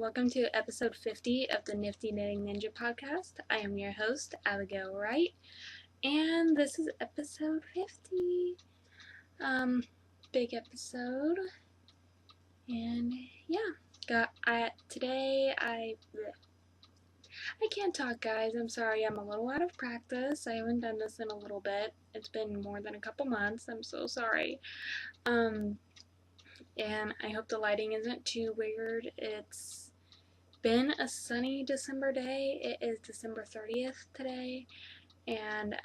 welcome to episode 50 of the Nifty Knitting Ninja podcast. I am your host, Abigail Wright, and this is episode 50. Big episode, and yeah, I can't talk, guys. I'm sorry, I'm a little out of practice. I haven't done this in a little bit. It's been more than a couple months. I'm so sorry. And I hope the lighting isn't too weird. It's been a sunny December day. It is December 30th today, and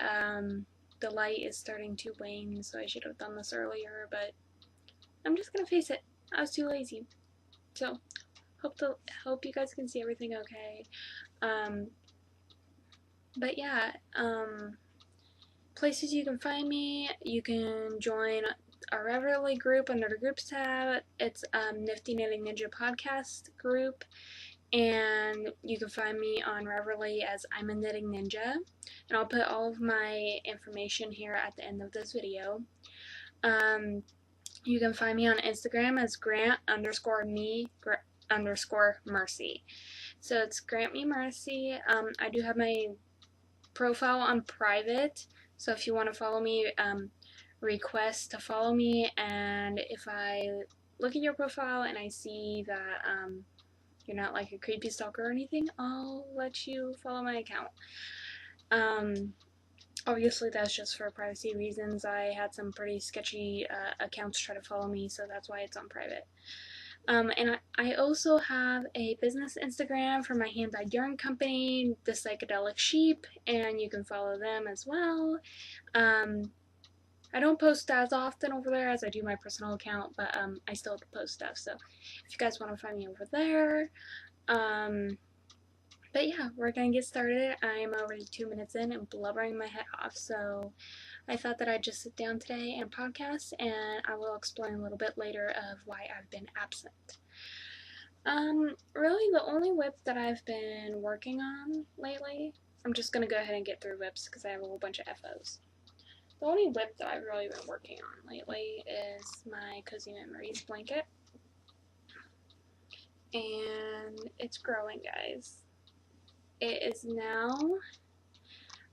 the light is starting to wane, so I should have done this earlier, but I'm just gonna face it. I was too lazy. So hope you guys can see everything okay. But yeah, places you can find me, you can join our Reverly group under the groups tab. It's Nifty Knitting Ninja podcast group, and you can find me on Reverly as I'm a Knitting Ninja, and I'll put all of my information here at the end of this video. You can find me on Instagram as Grant_me_Mercy. So it's Grant Me Mercy. I do have my profile on private, so if you want to follow me, request to follow me, and if I look at your profile and I see that you're not like a creepy stalker or anything, I'll let you follow my account. Obviously that's just for privacy reasons. I had some pretty sketchy accounts try to follow me, so that's why it's on private. And I also have a business Instagram for my hand-dyed yarn company, The Psychedelic Sheep, and you can follow them as well. I don't post as often over there as I do my personal account, but I still post stuff, so if you guys want to find me over there. But yeah, we're gonna get started. I'm already 2 minutes in and blubbering my head off, so I thought that I'd just sit down today and podcast, and I will explain a little bit later of why I've been absent. Really the only whip that I've been working on lately, I'm just gonna go ahead and get through whips because I have a whole bunch of FOs. The only whip that I've really been working on lately is my Cozy Memories blanket, and it's growing, guys. It is now,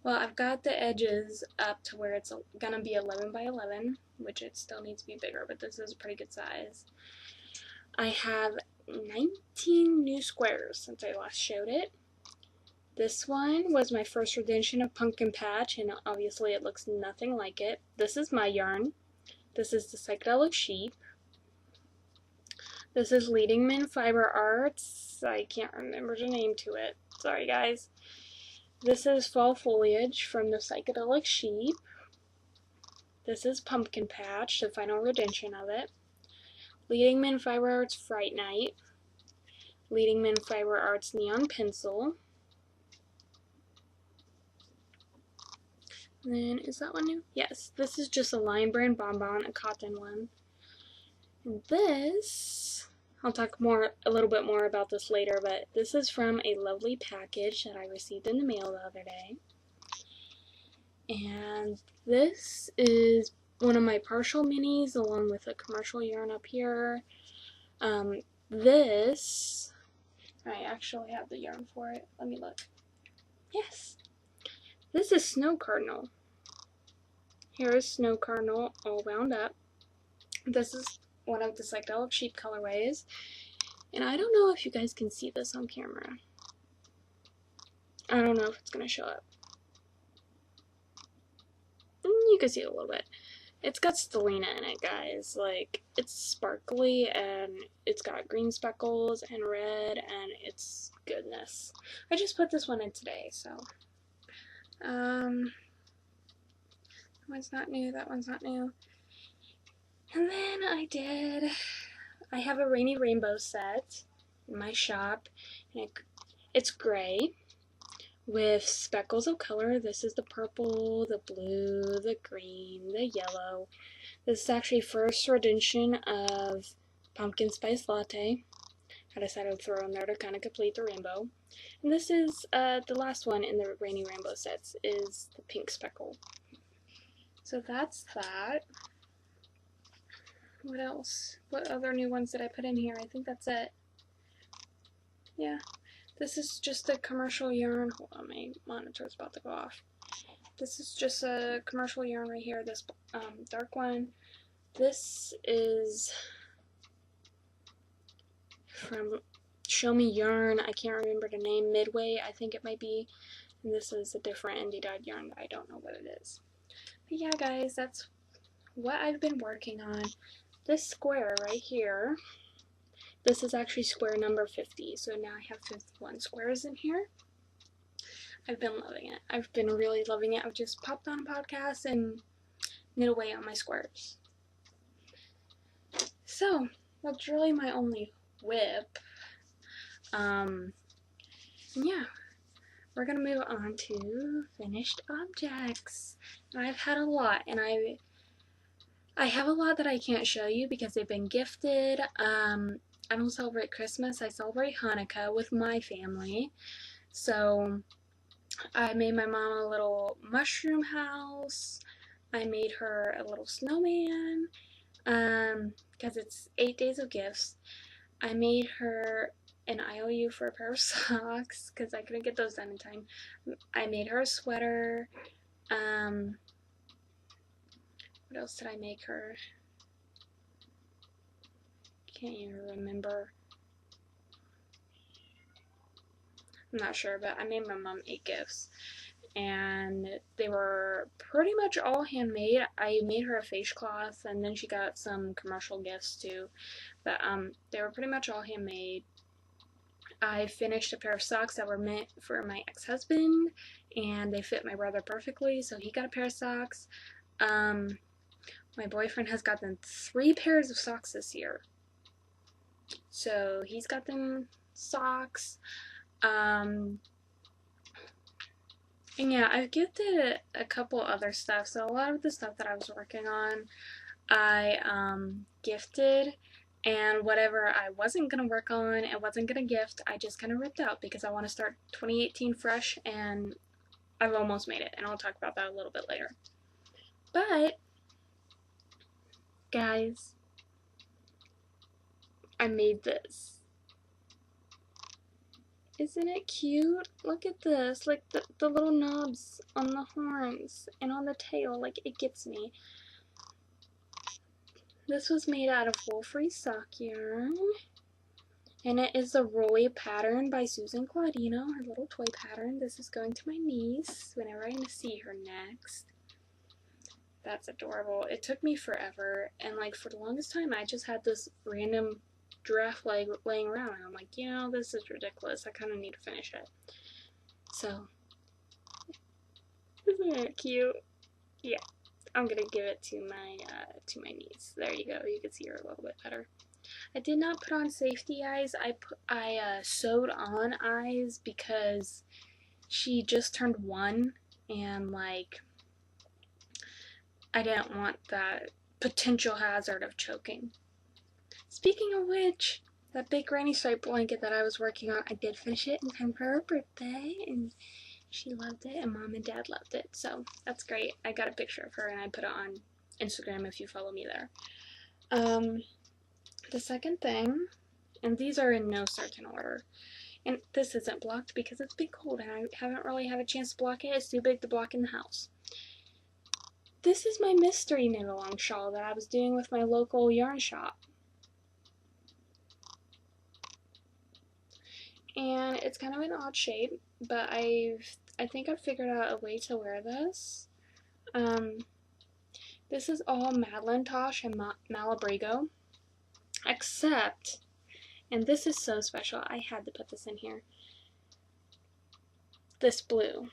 well, I've got the edges up to where it's gonna be 11 by 11, which it still needs to be bigger, but this is a pretty good size. I have 19 new squares since I last showed it. This one was my first rendition of Pumpkin Patch, and obviously it looks nothing like it. This is my yarn. This is the Psychedelic Sheep. This is Leadingman Fiber Arts. I can't remember the name to it. Sorry, guys. This is Fall Foliage from the Psychedelic Sheep. This is Pumpkin Patch, the final rendition of it. Leadingman Fiber Arts Fright Night. Leadingman Fiber Arts Neon Pencil. And then, is that one new? Yes, this is just a Lion Brand Bonbon, a cotton one. And this, I'll talk a little bit more about this later, but this is from a lovely package that I received in the mail the other day. And this is one of my partial minis along with a commercial yarn up here. This, I actually have the yarn for it. Let me look. Yes. This is Snow Cardinal. Here is Snow Cardinal all wound up. This is one of the Psychedelic Sheep colorways. And I don't know if you guys can see this on camera. I don't know if it's going to show up. You can see it a little bit. It's got stellina in it, guys. Like, it's sparkly, and it's got green speckles and red, and it's goodness. I just put this one in today, so. That one's not new, that one's not new. And then I have a Rainy Rainbow set in my shop, and it's gray with speckles of color. This is the purple, the blue, the green, the yellow. This is actually first rendition of Pumpkin Spice Latte. I decided to throw in there to kind of complete the rainbow. And this is the last one in the Rainy Rainbow sets, is the pink speckle. So that's that. What else? What other new ones did I put in here? I think that's it. yeah, this is just a commercial yarn. Hold on, my monitor's about to go off. This is just a commercial yarn right here, this dark one. This is from Show Me Yarn. I can't remember the name. Midway, I think it might be. And this is a different indie dyed yarn that I don't know what it is. But yeah, guys, that's what I've been working on. This square right here, this is actually square number 50. So now I have 51 squares in here. I've been loving it. I've been really loving it. I've just popped on a podcast and knit away on my squares. So that's really my only whip. Yeah, we're gonna move on to finished objects. And I've had a lot, and I have a lot that I can't show you because they've been gifted. I don't celebrate Christmas. I celebrate Hanukkah with my family. So I made my mom a little mushroom house. I made her a little snowman, because it's 8 days of gifts. I made her an IOU for a pair of socks, because I couldn't get those done in time. I made her a sweater. What else did I make her? Can't even remember. I'm not sure, but I made my mom 8 gifts. And they were pretty much all handmade. I made her a face cloth, and then she got some commercial gifts too. But they were pretty much all handmade. I finished a pair of socks that were meant for my ex-husband, and they fit my brother perfectly, so he got a pair of socks. My boyfriend has gotten 3 pairs of socks this year. So he's got them socks. And yeah, I've gifted a couple other stuff. So a lot of the stuff that I was working on, I gifted, and whatever I wasn't going to work on and wasn't going to gift, I just kind of ripped out because I want to start 2018 fresh, and I've almost made it, and I'll talk about that a little bit later. But, guys, I made this. Isn't it cute? Look at this, like the little knobs on the horns and on the tail, like it gets me. This was made out of wool-free sock yarn, and it is the Rolly pattern by Susan Claudino, her little toy pattern. This is going to my niece whenever I see her next. That's adorable. It took me forever, and like for the longest time I just had this random giraffe leg laying around, and I'm like, you know, this is ridiculous. I kind of need to finish it. So, isn't it cute? Yeah, I'm gonna give it to my niece. There you go. You can see her a little bit better. I did not put on safety eyes. I sewed on eyes because she just turned 1, and like I didn't want that potential hazard of choking. Speaking of which, that big granny stripe blanket that I was working on, I did finish it in time for her birthday, and she loved it, and Mom and Dad loved it, so that's great. I got a picture of her, and I put it on Instagram if you follow me there. The second thing, and these are in no certain order, and this isn't blocked because it's been cold, and I haven't really had a chance to block it. It's too big to block in the house. This is my mystery knit-along shawl that I was doing with my local yarn shop. And it's kind of an odd shape, but I think I've figured out a way to wear this. This is all Madelinetosh and Malabrigo, except, and this is so special, I had to put this in here, this blue.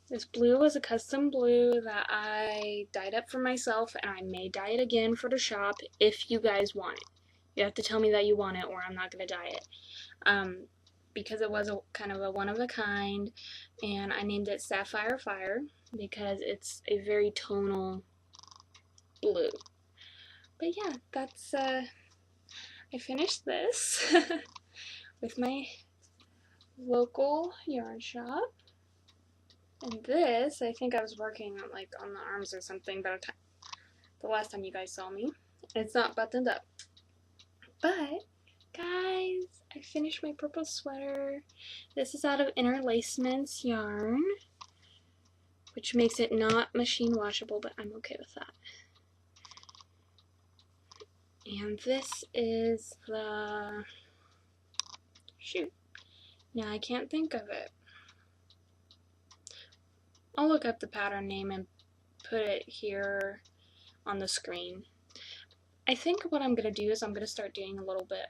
This blue was a custom blue that I dyed up for myself, and I may dye it again for the shop if you guys want it. You have to tell me that you want it, or I'm not going to dye it. Because it was kind of a one-of-a-kind, and I named it Sapphire Fire because it's a very tonal blue. But yeah, that's, I finished this with my local yarn shop. And this, I think I was working on, like, on the arms or something by the last time you guys saw me. It's not buttoned up. But Guys, I finished my purple sweater. This is out of Interlacement's yarn, which makes it not machine washable, but I'm okay with that. And this is the, shoot, now I can't think of it. I'll look up the pattern name and put it here on the screen. I think what I'm going to do is I'm going to start doing a little bit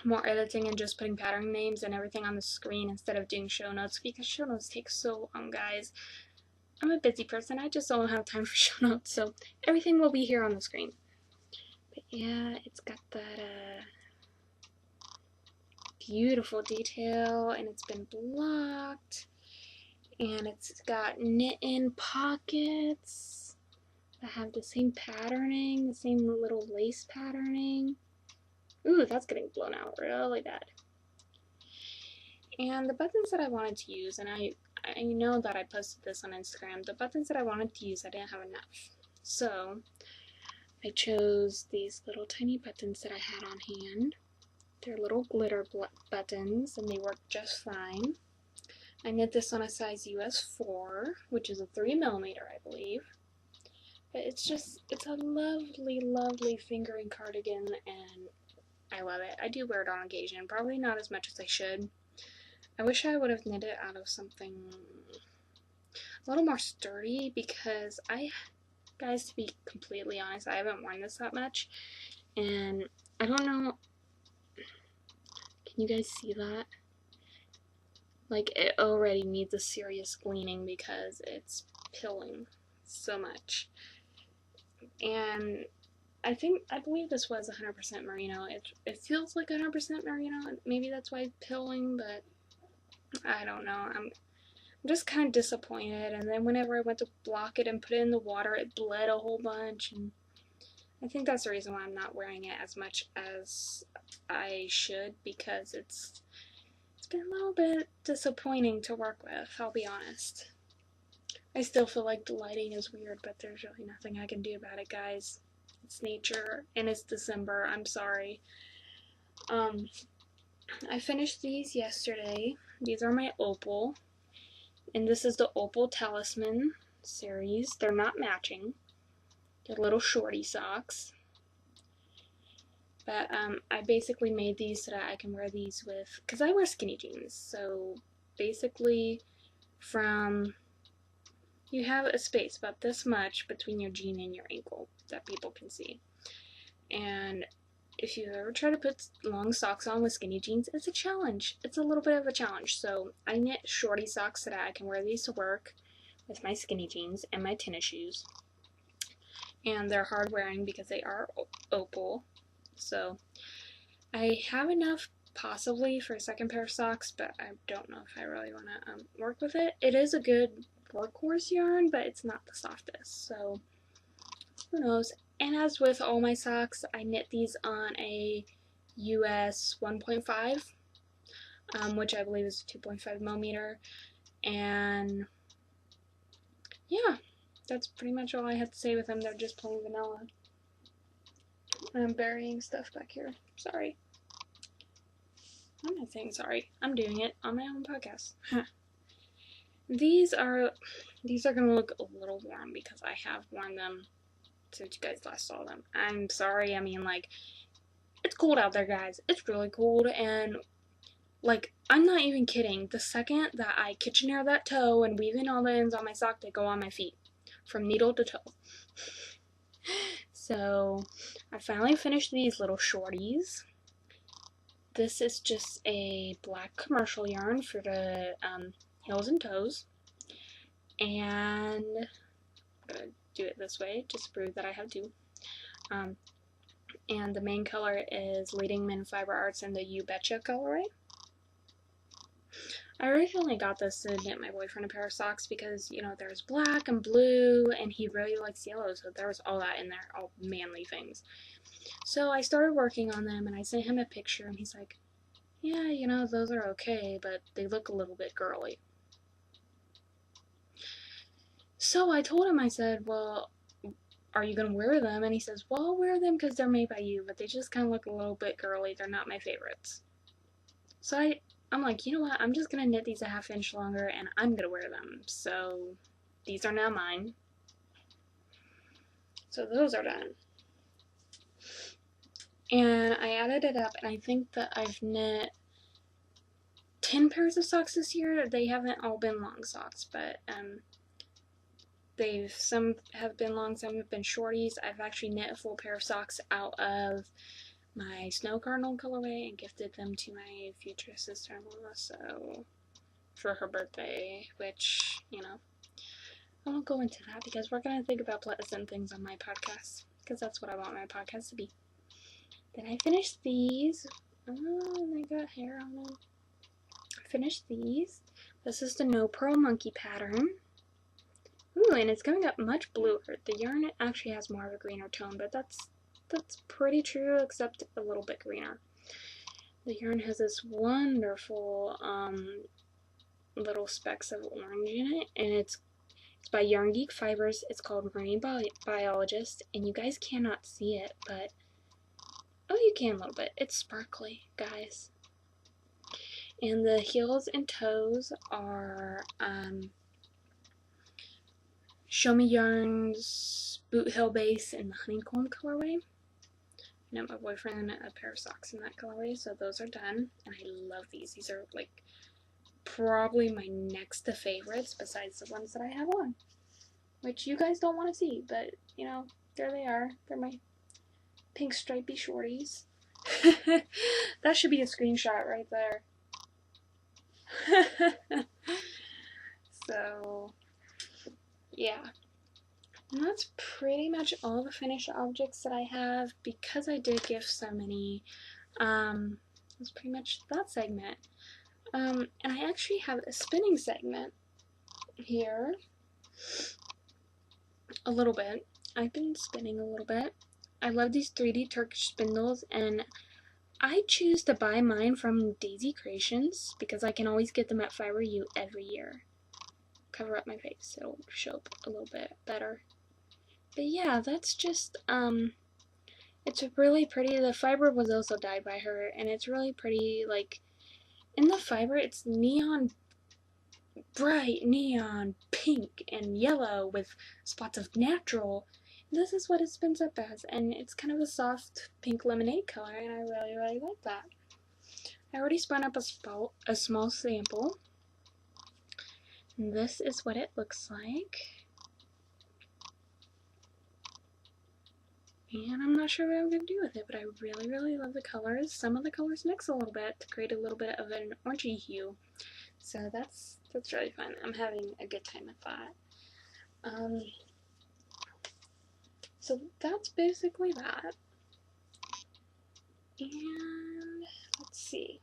more editing and just putting pattern names and everything on the screen instead of doing show notes, because show notes take so long, guys. I'm a busy person, I just don't have time for show notes, so everything will be here on the screen. But yeah, it's got that beautiful detail, and it's been blocked, and it's got knit-in pockets that have the same patterning, the same little lace patterning. Ooh, that's getting blown out really bad. And the buttons that I wanted to use, and I know that I posted this on Instagram, the buttons that I wanted to use, I didn't have enough. So I chose these little tiny buttons that I had on hand. They're little glitter buttons, and they work just fine. I knit this on a size US 4, which is a 3mm, I believe. But it's a lovely, lovely fingering cardigan, and I love it. I do wear it on occasion, probably not as much as I should. I wish I would have knit it out of something a little more sturdy, because guys, to be completely honest, I haven't worn this that much, and I don't know, can you guys see that? Like, it already needs a serious cleaning because it's pilling so much. And I believe this was 100% merino. It feels like 100% merino, maybe that's why it's pilling, but I don't know. I'm just kind of disappointed. And then whenever I went to block it and put it in the water, it bled a whole bunch, and I think that's the reason why I'm not wearing it as much as I should, because it's been a little bit disappointing to work with, I'll be honest. I still feel like the lighting is weird, but there's really nothing I can do about it, guys. It's nature, and it's December. I'm sorry. I finished these yesterday. These are my Opal, and this is the Opal Talisman series. They're not matching. They're little shorty socks. But I basically made these so that I can wear these with, because I wear skinny jeans. So basically, you have a space about this much between your jean and your ankle that people can see. And if you ever try to put long socks on with skinny jeans, it's a challenge. It's a little bit of a challenge. So I knit shorty socks so that I can wear these to work with my skinny jeans and my tennis shoes. And they're hard wearing because they are Opal. So I have enough possibly for a second pair of socks, but I don't know if I really want to work with it. It is a good workhorse yarn, but it's not the softest, so who knows. And as with all my socks, I knit these on a US 1.5, which I believe is 2.5mm, and yeah, that's pretty much all I have to say with them. They're just plain vanilla. I'm burying stuff back here. Sorry. I'm not saying sorry. I'm doing it on my own podcast. These are gonna look a little worn because I have worn them since you guys last saw them. I'm sorry. I mean, like, it's cold out there, guys. It's really cold, and like, I'm not even kidding. The second that I kitchen air that toe and weave in all the ends on my sock, they go on my feet from needle to toe. So I finally finished these little shorties. This is just a black commercial yarn for the heels and toes, and I'm gonna do it this way just to prove that I have two. And the main color is Leading Min Fiber Arts in the You Betcha colorway. I originally got this to knit my boyfriend a pair of socks because, you know, there's black and blue, and he really likes yellow, so there was all that in there, all manly things. So I started working on them, and I sent him a picture, and he's like, yeah, you know, those are okay, but they look a little bit girly. So I told him, I said, well, are you gonna wear them? And he says, well, I'll wear them because they're made by you, but they just kind of look a little bit girly. They're not my favorites. So I'm like, you know what? I'm just gonna knit these a ½ inch longer and I'm gonna wear them. So these are now mine. So those are done. And I added it up, and I think that I've knit 10 pairs of socks this year. They haven't all been long socks, but some have been long, some have been shorties. I've actually knit a full pair of socks out of my Snow Cardinal colorway and gifted them to my future sister-in-law, so for her birthday, which, you know, I won't go into that because we're going to think about pleasant things on my podcast, because that's what I want my podcast to be. Then I finished these. Oh, they got hair on them. I finished these. This is the No Pearl Monkey pattern. Ooh, and it's coming up much bluer. The yarn actually has more of a greener tone, but that's pretty true, except a little bit greener. The yarn has this wonderful little specks of orange in it, and it's by Yarn Geek Fibers. It's called Marine Biologist, and you guys cannot see it, but oh, you can a little bit. It's sparkly, guys. And the heels and toes are Show Me Yarn's Boot Heel Base in the Honeycomb colorway. I know my boyfriend a pair of socks in that colorway, so those are done. And I love these. These are like probably my next to favorites besides the ones that I have on, which you guys don't want to see, but you know, there they are. They're my pink stripy shorties. That should be a screenshot right there. So yeah, and that's pretty much all the finished objects that I have, because I did gift so many. That's pretty much that segment. And I actually have a spinning segment here a little bit. I've been spinning a little bit. I love these 3D Turkish spindles, and I choose to buy mine from Daisy Creations because I can always get them at Fiber U every year. Cover up my face, it'll show up a little bit better. But yeah, that's just, it's really pretty. The fiber was also dyed by her, and it's really pretty. Like, in the fiber, it's bright neon pink and yellow with spots of natural. This is what it spins up as, and it's kind of a soft pink lemonade color, and I really, really like that. I already spun up a small sample. And this is what it looks like. And I'm not sure what I'm going to do with it, but I really, really love the colors. Some of the colors mix a little bit to create a little bit of an orangey hue. So that's really fun. I'm having a good time with that. So that's basically that. And let's see.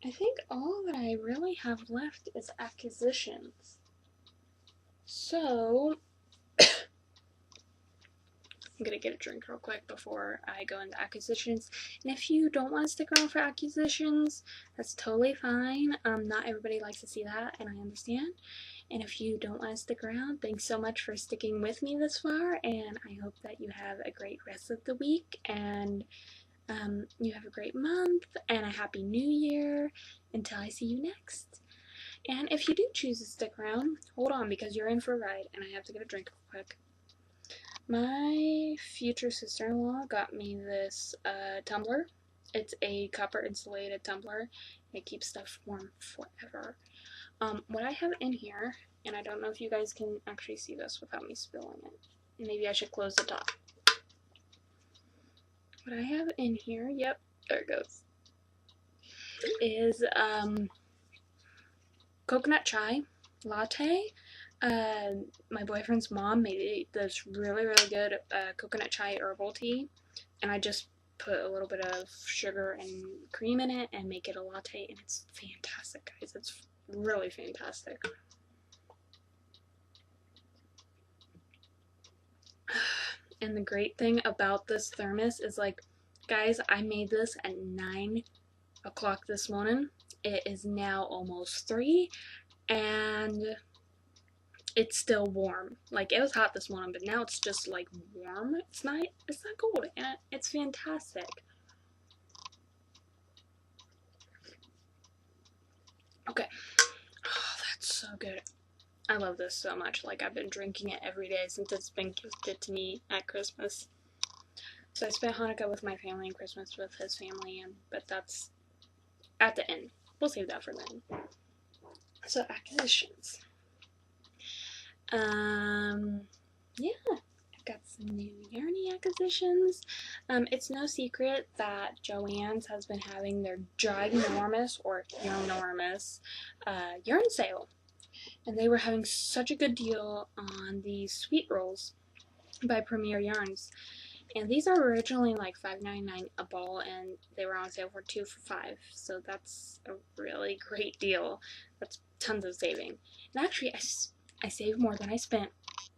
I think all that I really have left is acquisitions. So I'm gonna get a drink real quick before I go into acquisitions. And if you don't want to stick around for acquisitions, that's totally fine. Not everybody likes to see that, and I understand. And if you don't want to stick around, thanks so much for sticking with me this far, and I hope that you have a great rest of the week, and you have a great month, and a happy new year until I see you next. And if you do choose to stick around, hold on, because you're in for a ride, and I have to get a drink real quick. My future sister-in-law got me this tumbler. It's a copper insulated tumbler. It keeps stuff warm forever. What I have in here, and I don't know if you guys can actually see this without me spilling it. Maybe I should close the top. What I have in here, yep, there it goes, is coconut chai latte. My boyfriend's mom made this really, really good coconut chai herbal tea, and I just put a little bit of sugar and cream in it and make it a latte, and it's fantastic, guys. It's really fantastic. And the great thing about this thermos is, like, guys, I made this at 9 o'clock this morning. It is now almost 3, and it's still warm. Like, it was hot this morning, but now it's just like warm. It's not cold, and it's fantastic. Okay. Oh, that's so good. I love this so much. Like, I've been drinking it every day since it's been gifted to me at Christmas. So I spent Hanukkah with my family and Christmas with his family, but that's at the end. We'll save that for then. So, acquisitions. Yeah, I've got some new yarny acquisitions. It's no secret that Joann's has been having their ginormous or enormous yarn sale. And they were having such a good deal on these sweet rolls by Premier Yarns. And these are originally like $5.99 a ball, and they were on sale for 2 for $5. So that's a really great deal. That's tons of saving. And actually, I saved more than I spent.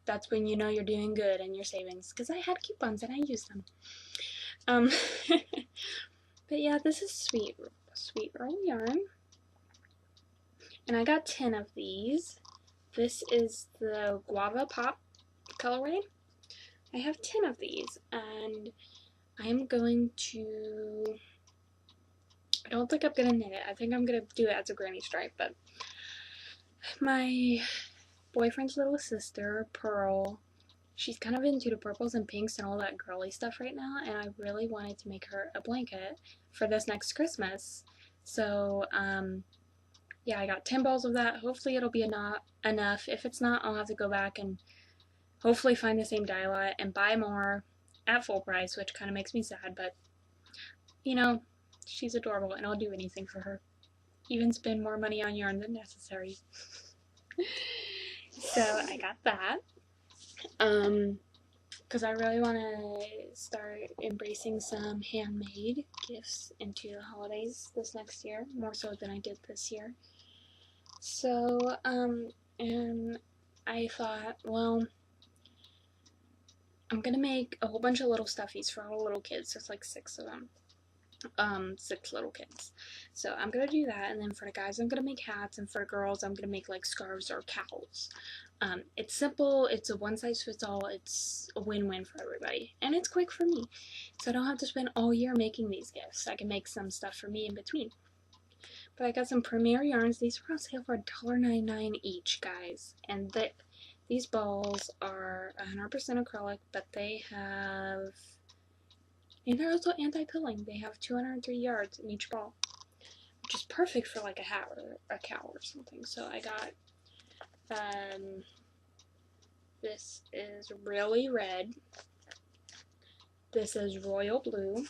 That's when you know you're doing good in your savings, because I had coupons and I used them. But yeah, this is sweet roll yarn. And I got 10 of these. This is the Guava Pop colorway. I have 10 of these, and I am going to, I don't think I'm going to knit it. I think I'm going to do it as a granny stripe, but my boyfriend's little sister, Pearl, she's kind of into the purples and pinks and all that girly stuff right now, and I really wanted to make her a blanket for this next Christmas. So, yeah, I got 10 balls of that. Hopefully it'll be enough. If it's not, I'll have to go back and hopefully find the same dye lot and buy more at full price, which kind of makes me sad, but, you know, she's adorable, and I'll do anything for her. Even spend more money on yarn than necessary. So, I got that. Because I really want to start embracing some handmade gifts into the holidays this next year, more so than I did this year. So, and I thought, well, I'm gonna make a whole bunch of little stuffies for all the little kids. There's like 6 of them. 6 little kids. So I'm gonna do that, and then for the guys I'm gonna make hats, and for the girls I'm gonna make like scarves or cowls. It's simple, it's a one-size-fits-all, it's a win-win for everybody, and it's quick for me. So I don't have to spend all year making these gifts. I can make some stuff for me in between. But I got some Premier yarns. These were on sale for $1.99 each, guys, and these balls are 100% acrylic, but they have, and they're also anti-pilling. They have 203 yards in each ball, which is perfect for like a hat or a cowl or something. So I got, this is really red. This is royal blue,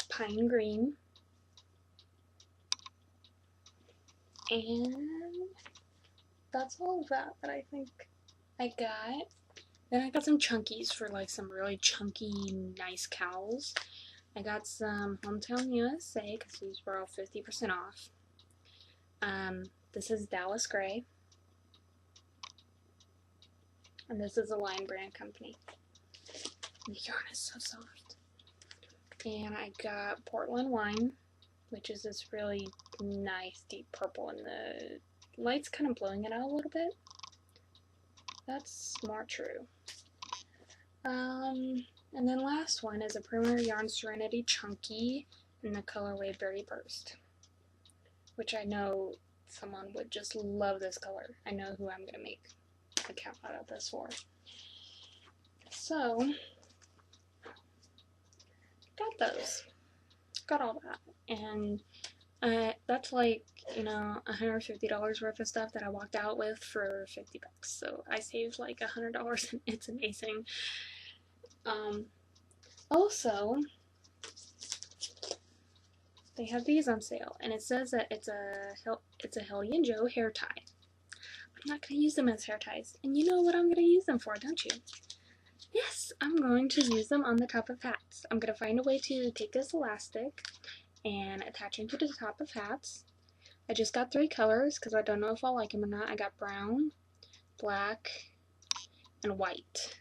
pine green, and that's all of that I think I got. Then I got some chunkies for like some really chunky, nice cowls. I got some Hometown USA because these were all 50% off. This is Dallas Gray. And this is a Lion Brand company. The yarn is so soft. And I got Portland Wine, which is this really nice deep purple, and the light's kind of blowing it out a little bit. That's more true. And then last one is a Premier Yarn Serenity Chunky in the colorway Berry Burst, which I know someone would just love this color. I know who I'm going to make a cap out of this for. So, got those. Got all that. And that's like, you know, $150 worth of stuff that I walked out with for $50. So I saved like $100 and it's amazing. Also, they have these on sale, and it says that it's a Helly & Joe hair tie. I'm not going to use them as hair ties, and you know what I'm going to use them for, don't you? Yes, I'm going to use them on the top of hats. I'm going to find a way to take this elastic and attach it to the top of hats. I just got 3 colors because I don't know if I'll like them or not. I got brown, black, and white.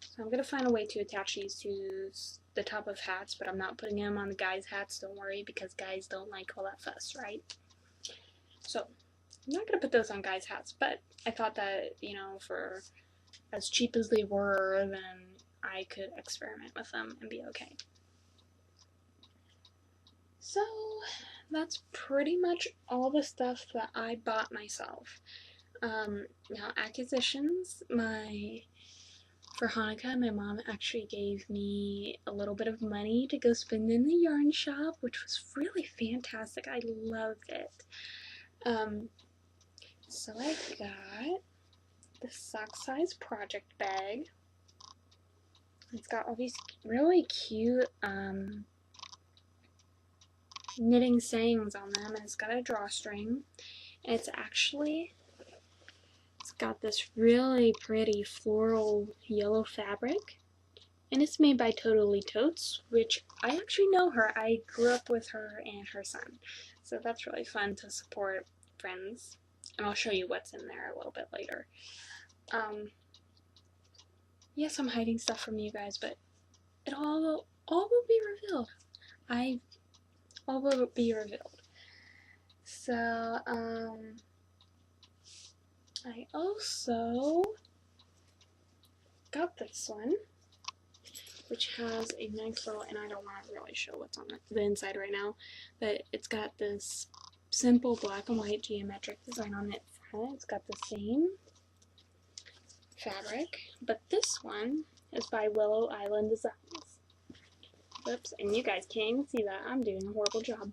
So I'm going to find a way to attach these to the top of hats, but I'm not putting them on the guys' hats, don't worry, because guys don't like all that fuss, right? So, I'm not gonna put those on guys' hats, but I thought that, you know, for as cheap as they were, then I could experiment with them and be okay. So that's pretty much all the stuff that I bought myself. Now acquisitions, for Hanukkah, my mom actually gave me a little bit of money to go spend in the yarn shop, which was really fantastic. I loved it. So I got the sock size project bag. It's got all these really cute knitting sayings on them, and it's got a drawstring. And it's got this really pretty floral yellow fabric, and it's made by Totally Totes, which I actually know her. I grew up with her and her son, so that's really fun to support friends. And I'll show you what's in there a little bit later. Yes, I'm hiding stuff from you guys, but it all will be revealed. All will be revealed. So, I also got this one, which has a nice little, and I don't want to really show what's on the inside right now, but it's got this simple black and white geometric design on it front. It's got the same fabric, but this one is by Willow Island Designs. Whoops, and you guys can't even see that. I'm doing a horrible job.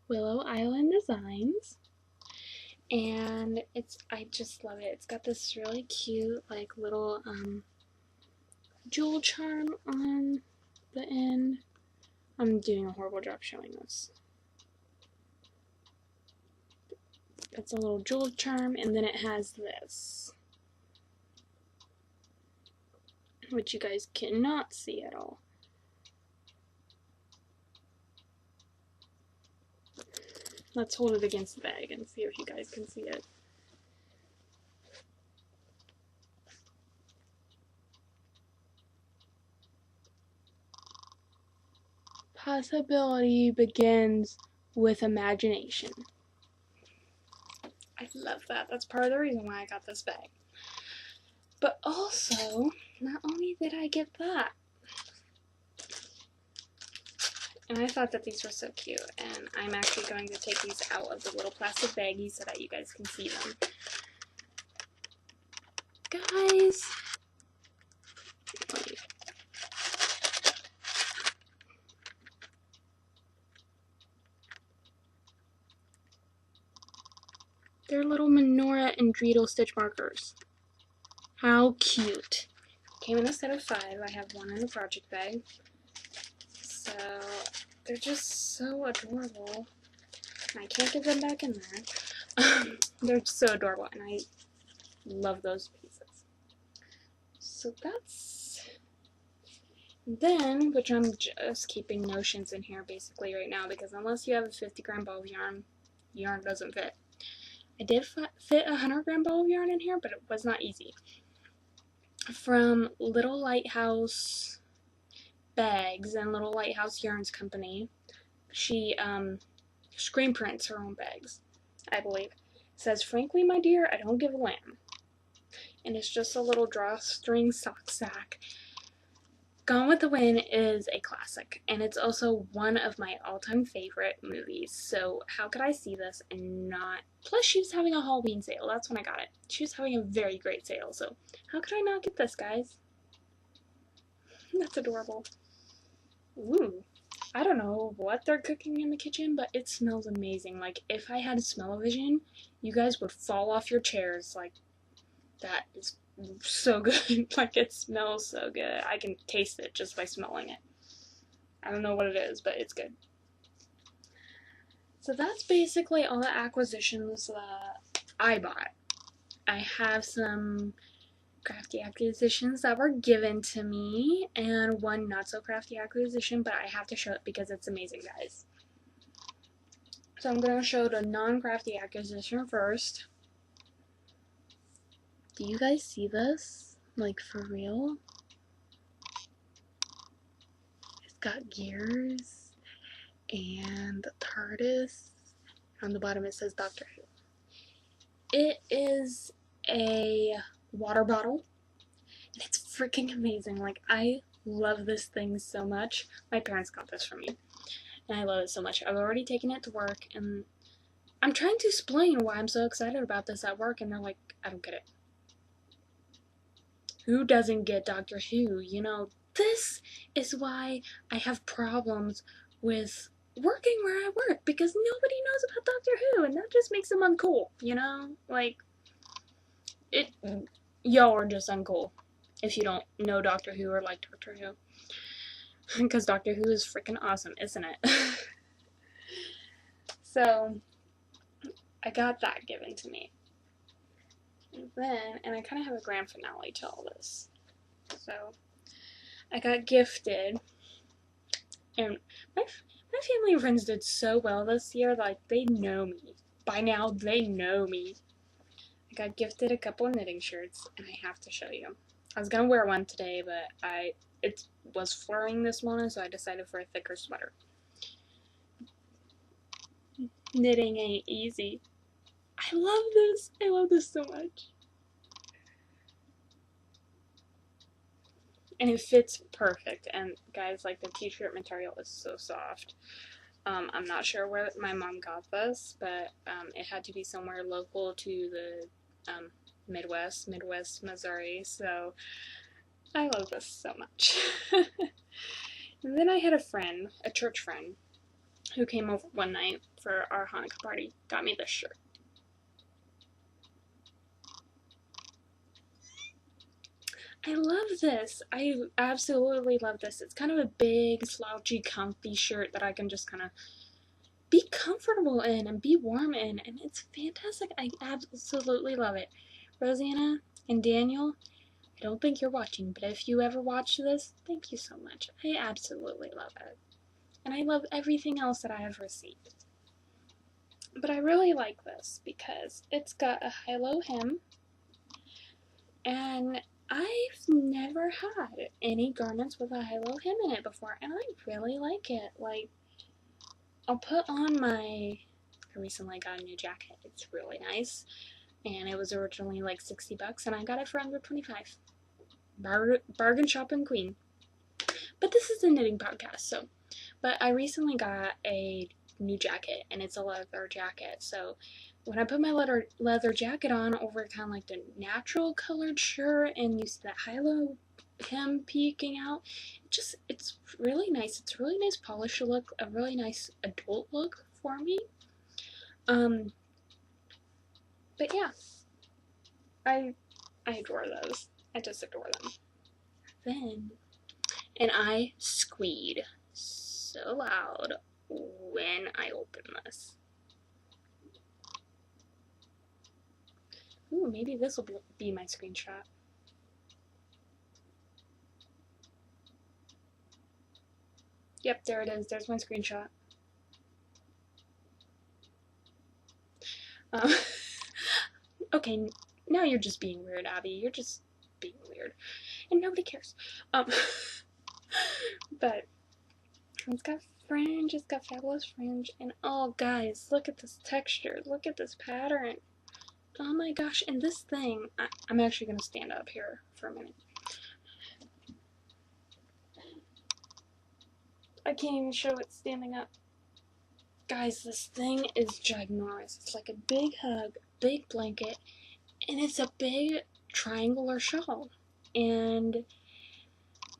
Willow Island Designs. And I just love it. It's got this really cute, like, little, jewel charm on the end. I'm doing a horrible job showing this. It's a little jewel charm, and then it has this, which you guys cannot see at all. Let's hold it against the bag and see if you guys can see it. Possibility begins with imagination. I love that. That's part of the reason why I got this bag. But also, not only did I get that, and I thought that these were so cute, and I'm actually going to take these out of the little plastic baggies so that you guys can see them. Guys, wait. They're little menorah and dreidel stitch markers. How cute. Came in a set of 5. I have one in the project bag. So, they're just so adorable. And I can't get them back in there. They're so adorable, and I love those pieces. So that's... Then, which I'm just keeping notions in here basically right now, because unless you have a 50-gram ball of yarn, yarn doesn't fit. I did fit a 100-gram ball of yarn in here, but it was not easy. From Little Lighthouse Bags and Little Lighthouse Yarns Company, she screen prints her own bags, I believe. It says, "Frankly, my dear, I don't give a lamb." And it's just a little drawstring sock sack. Gone with the Wind is a classic, and it's also one of my all-time favorite movies, so how could I see this and not... Plus, she was having a Halloween sale. That's when I got it. She was having a very great sale, so how could I not get this, guys? That's adorable. Ooh. I don't know what they're cooking in the kitchen, but it smells amazing. Like, if I had smell-o-vision, you guys would fall off your chairs. Like, that is so good. Like, it smells so good. I can taste it just by smelling it. I don't know what it is, but it's good. So that's basically all the acquisitions that I bought. I have some crafty acquisitions that were given to me, and one not so crafty acquisition, but I have to show it because it's amazing, guys. So I'm going to show the non-crafty acquisition first. Do you guys see this? Like, for real? It's got gears and the TARDIS On the bottom it says Doctor Who. It is a water bottle, and it's freaking amazing. Like, I love this thing so much. My parents got this for me, and I love it so much. I've already taken it to work, and I'm trying to explain why I'm so excited about this at work, and they're like, I don't get it. Who doesn't get Doctor Who? You know, this is why I have problems with working where I work, because nobody knows about Doctor Who, and that just makes them uncool, you know? Like, y'all are just uncool if you don't know Doctor Who or like Doctor Who. Because Doctor Who is freaking awesome, isn't it? So, I got that given to me. And I kind of have a grand finale to all this. So, I got gifted, and my family and friends did so well this year, like, they know me. By now, they know me. I got gifted a couple of knitting shirts, and I have to show you. I was gonna wear one today, but it was flurrying this morning, so I decided for a thicker sweater. Knitting ain't easy. I love this. I love this so much. And it fits perfect. And guys, like, the t-shirt material is so soft. I'm not sure where my mom got this, but it had to be somewhere local to the Midwest, Missouri. So I love this so much. And then I had a church friend, who came over one night for our Hanukkah party, got me this shirt. I love this. I absolutely love this. It's kind of a big, slouchy, comfy shirt that I can just kind of be comfortable in and be warm in, and it's fantastic. I absolutely love it. Rosanna and Daniel, I don't think you're watching, but if you ever watch this, thank you so much. I absolutely love it. And I love everything else that I have received. But I really like this because it's got a high-low hem, and I've never had any garments with a high-low hem in it before, and I really like it. Like, I'll put on I recently got a new jacket. It's really nice, and it was originally like $60, and I got it for under $25. Bargain shopping queen. But this is a knitting podcast, so. But I recently got a new jacket, and it's a leather jacket, so when I put my leather jacket on over kind of like the natural colored shirt, and you see that high-low hem peeking out, it's really nice. It's a really nice polished look, a really nice adult look for me. But yeah, I adore those. I just adore them. And I squeed so loud when I opened this. Ooh, maybe this will be my screenshot. Yep, there it is. There's my screenshot. Okay, now you're just being weird, Abby. You're just being weird. And nobody cares. But it's got fringe. It's got fabulous fringe. And oh, guys, look at this texture. Look at this pattern. Oh my gosh. And this thing, I'm actually going to stand up here for a minute. I can't even show it standing up. Guys, this thing is ginormous. It's like a big hug, big blanket, and it's a big triangular shawl. And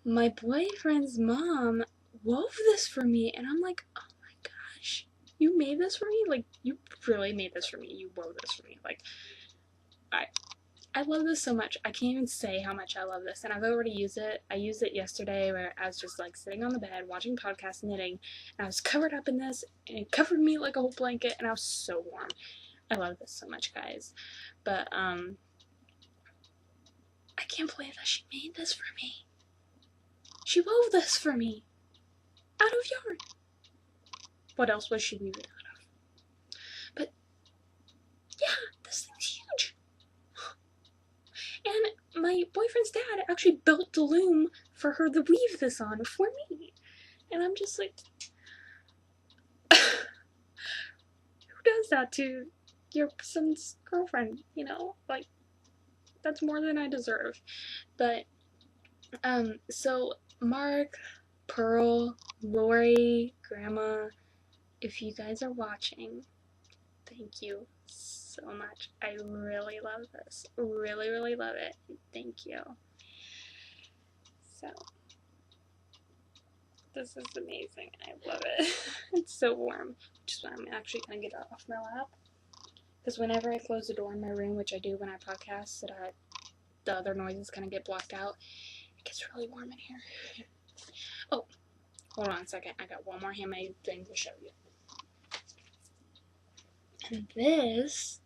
my boyfriend's mom wove this for me, and I'm like, oh my gosh, you made this for me? Like, you really made this for me. You wove this for me. Like, I love this so much. I can't even say how much I love this, and I've already used it. I used it yesterday where I was just like sitting on the bed watching podcasts, knitting, and I was covered up in this, and it covered me like a whole blanket, and I was so warm. I love this so much, guys. But I can't believe that she made this for me. She wove this for me out of yarn. What else was she weaving out of? But yeah, this thing's huge. And my boyfriend's dad actually built the loom for her to weave this on for me. And I'm just like, who does says that to your son's girlfriend, you know? Like, that's more than I deserve. But, so Mark, Pearl, Lori, Grandma, if you guys are watching, thank you so much. I really love this. Really, really love it. Thank you. So, this is amazing. I love it. It's so warm. Which is why I'm actually going to get it off my lap. Because whenever I close the door in my room, which I do when I podcast, so that the other noises kind of get blocked out, it gets really warm in here. Oh, hold on a second. I got one more handmade thing to show you. And this...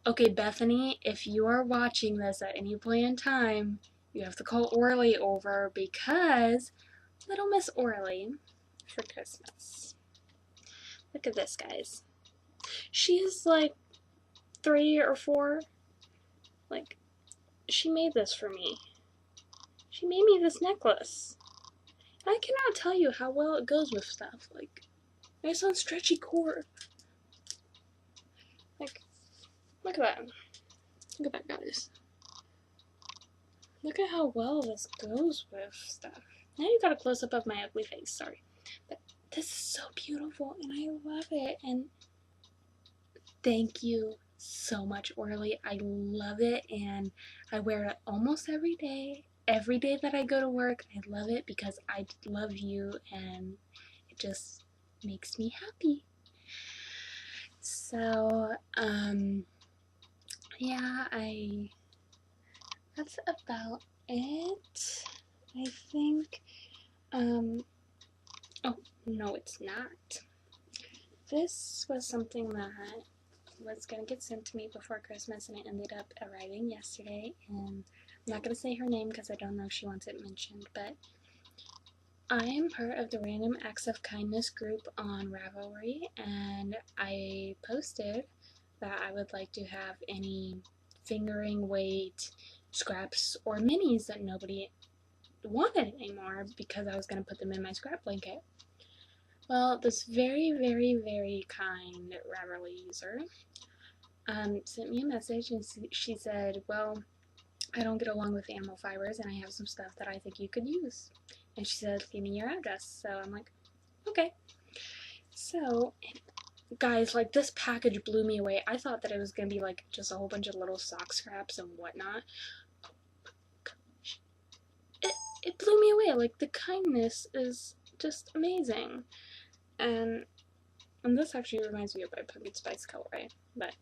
Okay, Bethany, if you are watching this at any point in time, you have to call Orly over because little Miss Orly for Christmas. Look at this, guys. She's like 3 or 4. Like, she made this for me. She made me this necklace. I cannot tell you how well it goes with stuff. Like, nice on stretchy cord. Like, look at that. Look at that, guys. Look at how well this goes with stuff. Now you got a close-up of my ugly face, sorry. But this is so beautiful, and I love it. And thank you so much, Orly. I love it, and I wear it almost every day. Every day that I go to work, I love it because I love you, and it just makes me happy. So, yeah, that's about it, I think. Oh, no, it's not. This was something that was gonna get sent to me before Christmas, and it ended up arriving yesterday, and I'm not gonna say her name because I don't know if she wants it mentioned, but I am part of the Random Acts of Kindness group on Ravelry, and I posted that I would like to have any fingering weight scraps or minis that nobody wanted anymore because I was going to put them in my scrap blanket. Well, this very, very, very kind Ravelry user sent me a message, and she said, well, I don't get along with animal fibers, and I have some stuff that I think you could use. And she said, give me your address. So I'm like, okay. So, guys, like, this package blew me away. I thought that it was going to be, like, just a whole bunch of little sock scraps and whatnot. Oh my gosh. It blew me away. Like, the kindness is just amazing. And this actually reminds me of my pumpkin spice colorway. But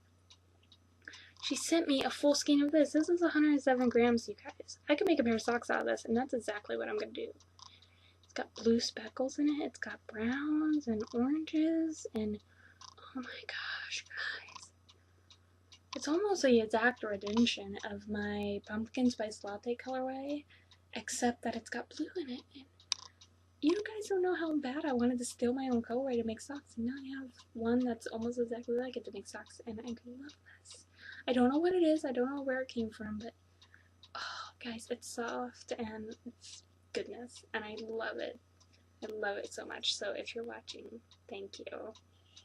she sent me a full skein of this. This is 107 grams, you guys. I could make a pair of socks out of this, and that's exactly what I'm going to do. It's got blue speckles in it. It's got browns and oranges, and oh my gosh, guys. It's almost the exact rendition of my pumpkin spice latte colorway, except that it's got blue in it. And you guys don't know how bad I wanted to steal my own colorway to make socks, and now I have one that's almost exactly like it to make socks, and I love this. I don't know what it is. I don't know where it came from, but oh, guys, it's soft and it's goodness, and I love it. I love it so much. So if you're watching, thank you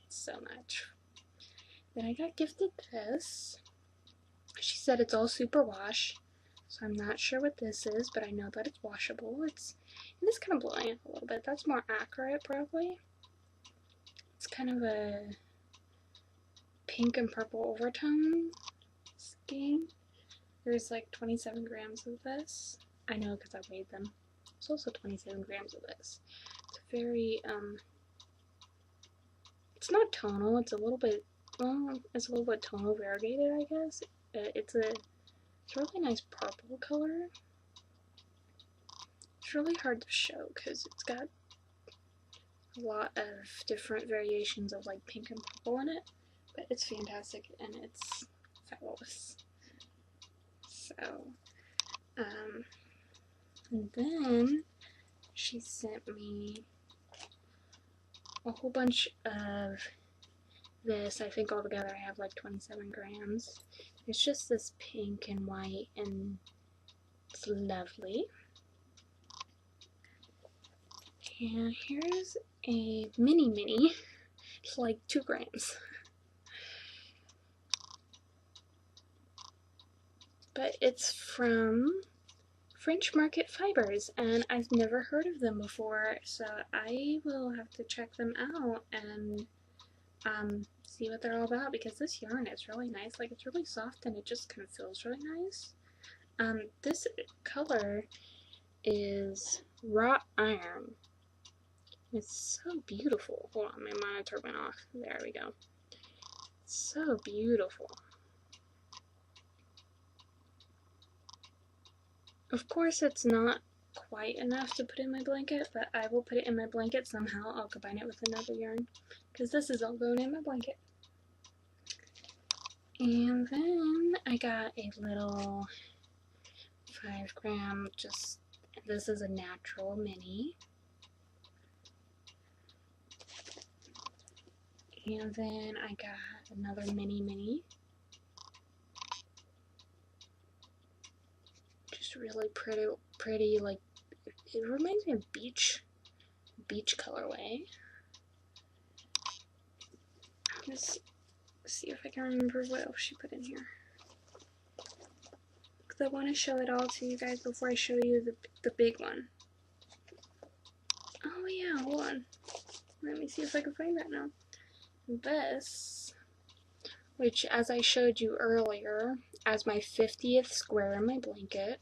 so much. Then I got gifted this. She said it's all super wash, so I'm not sure what this is, but I know that it's washable. And it's kind of blowing up a little bit. That's more accurate, probably. It's kind of a pink and purple overtone scheme. There's like 27 grams of this. I know because I weighed them. There's also 27 grams of this. It's very, it's not tonal, it's a little bit, well, it's a little bit tonal variegated, I guess. It's a really nice purple color. It's really hard to show because it's got a lot of different variations of like pink and purple in it, but it's fantastic and it's fabulous. So, and then she sent me a whole bunch of this. I think altogether I have like 27 grams. It's just this pink and white, and it's lovely. And here's a mini. It's like 2 grams. but it's from French Market Fibers, and I've never heard of them before, so I will have to check them out and see what they're all about, because this yarn is really nice. Like, it's really soft and it just kind of feels really nice. This color is wrought iron. It's so beautiful. Hold on, my monitor went off. There we go. It's so beautiful. Of course, it's not quite enough to put in my blanket, but I will put it in my blanket somehow. I'll combine it with another yarn, because this is all going in my blanket. And then I got a little 5 gram, this is a natural mini. And then I got another mini. Just really pretty, like, it reminds me of beach colorway. Let's see if I can remember what else she put in here, because I want to show it all to you guys before I show you the big one. Oh yeah, hold on. Let me see if I can find that now. This, which, as I showed you earlier, as my 50th square in my blanket,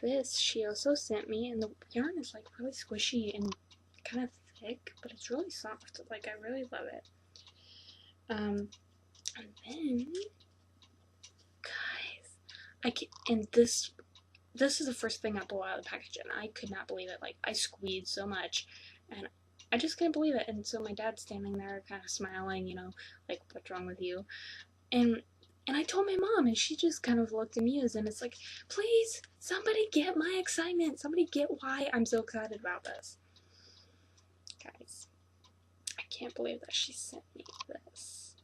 this she also sent me, and the yarn is like really squishy and kind of thick, but it's really soft. Like, I really love it. And then, guys, and this is the first thing I blew out of the package, and I could not believe it. Like, I squeezed so much, and I just couldn't believe it. And so my dad's standing there kind of smiling, you know, like, what's wrong with you? And I told my mom, and she just kind of looked amused, and it's like, please, somebody get my excitement. Somebody get why I'm so excited about this. Guys, I can't believe that she sent me this.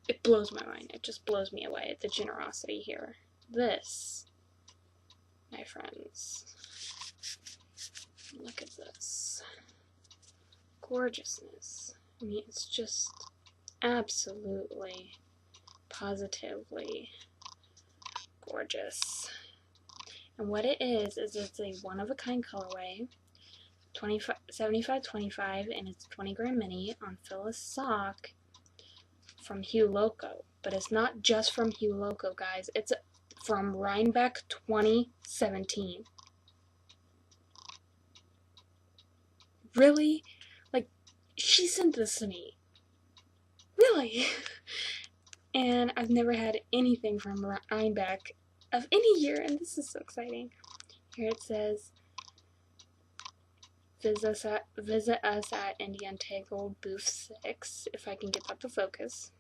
It blows my mind. It just blows me away at the generosity here. This, my friends, look at this gorgeousness. I mean, it's just absolutely, positively gorgeous. And what it is it's a one-of-a-kind colorway, 75-25, and it's 20 gram mini on Phyllis sock from Hue Loco. But it's not just from Hue Loco, guys. It's from Rhinebeck 2017. Really? Like, she sent this to me. Really? And I've never had anything from Rhinebeck of any year, and this is so exciting. Here it says, visit us at Indian Tangled Booth 6, if I can get that to focus.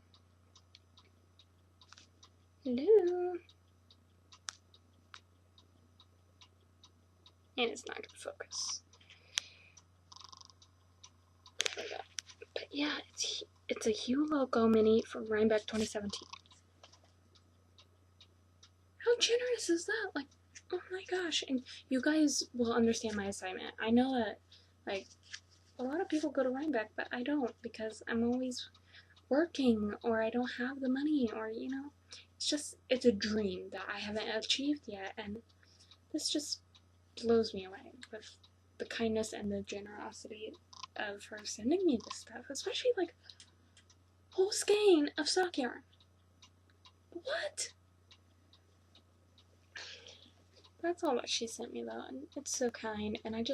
Hello? And it's not going to focus. There we go. But yeah, it's a Hue Loco mini from Rhinebeck 2017. How generous is that? Like, oh my gosh. And you guys will understand my assignment. I know that, like, a lot of people go to Rhinebeck, but I don't, because I'm always working, or I don't have the money, or, you know, it's a dream that I haven't achieved yet, and this just blows me away with the kindness and the generosity of her sending me this stuff, especially, like, whole skein of sock yarn. What? That's all that she sent me, though, and it's so kind, and I'm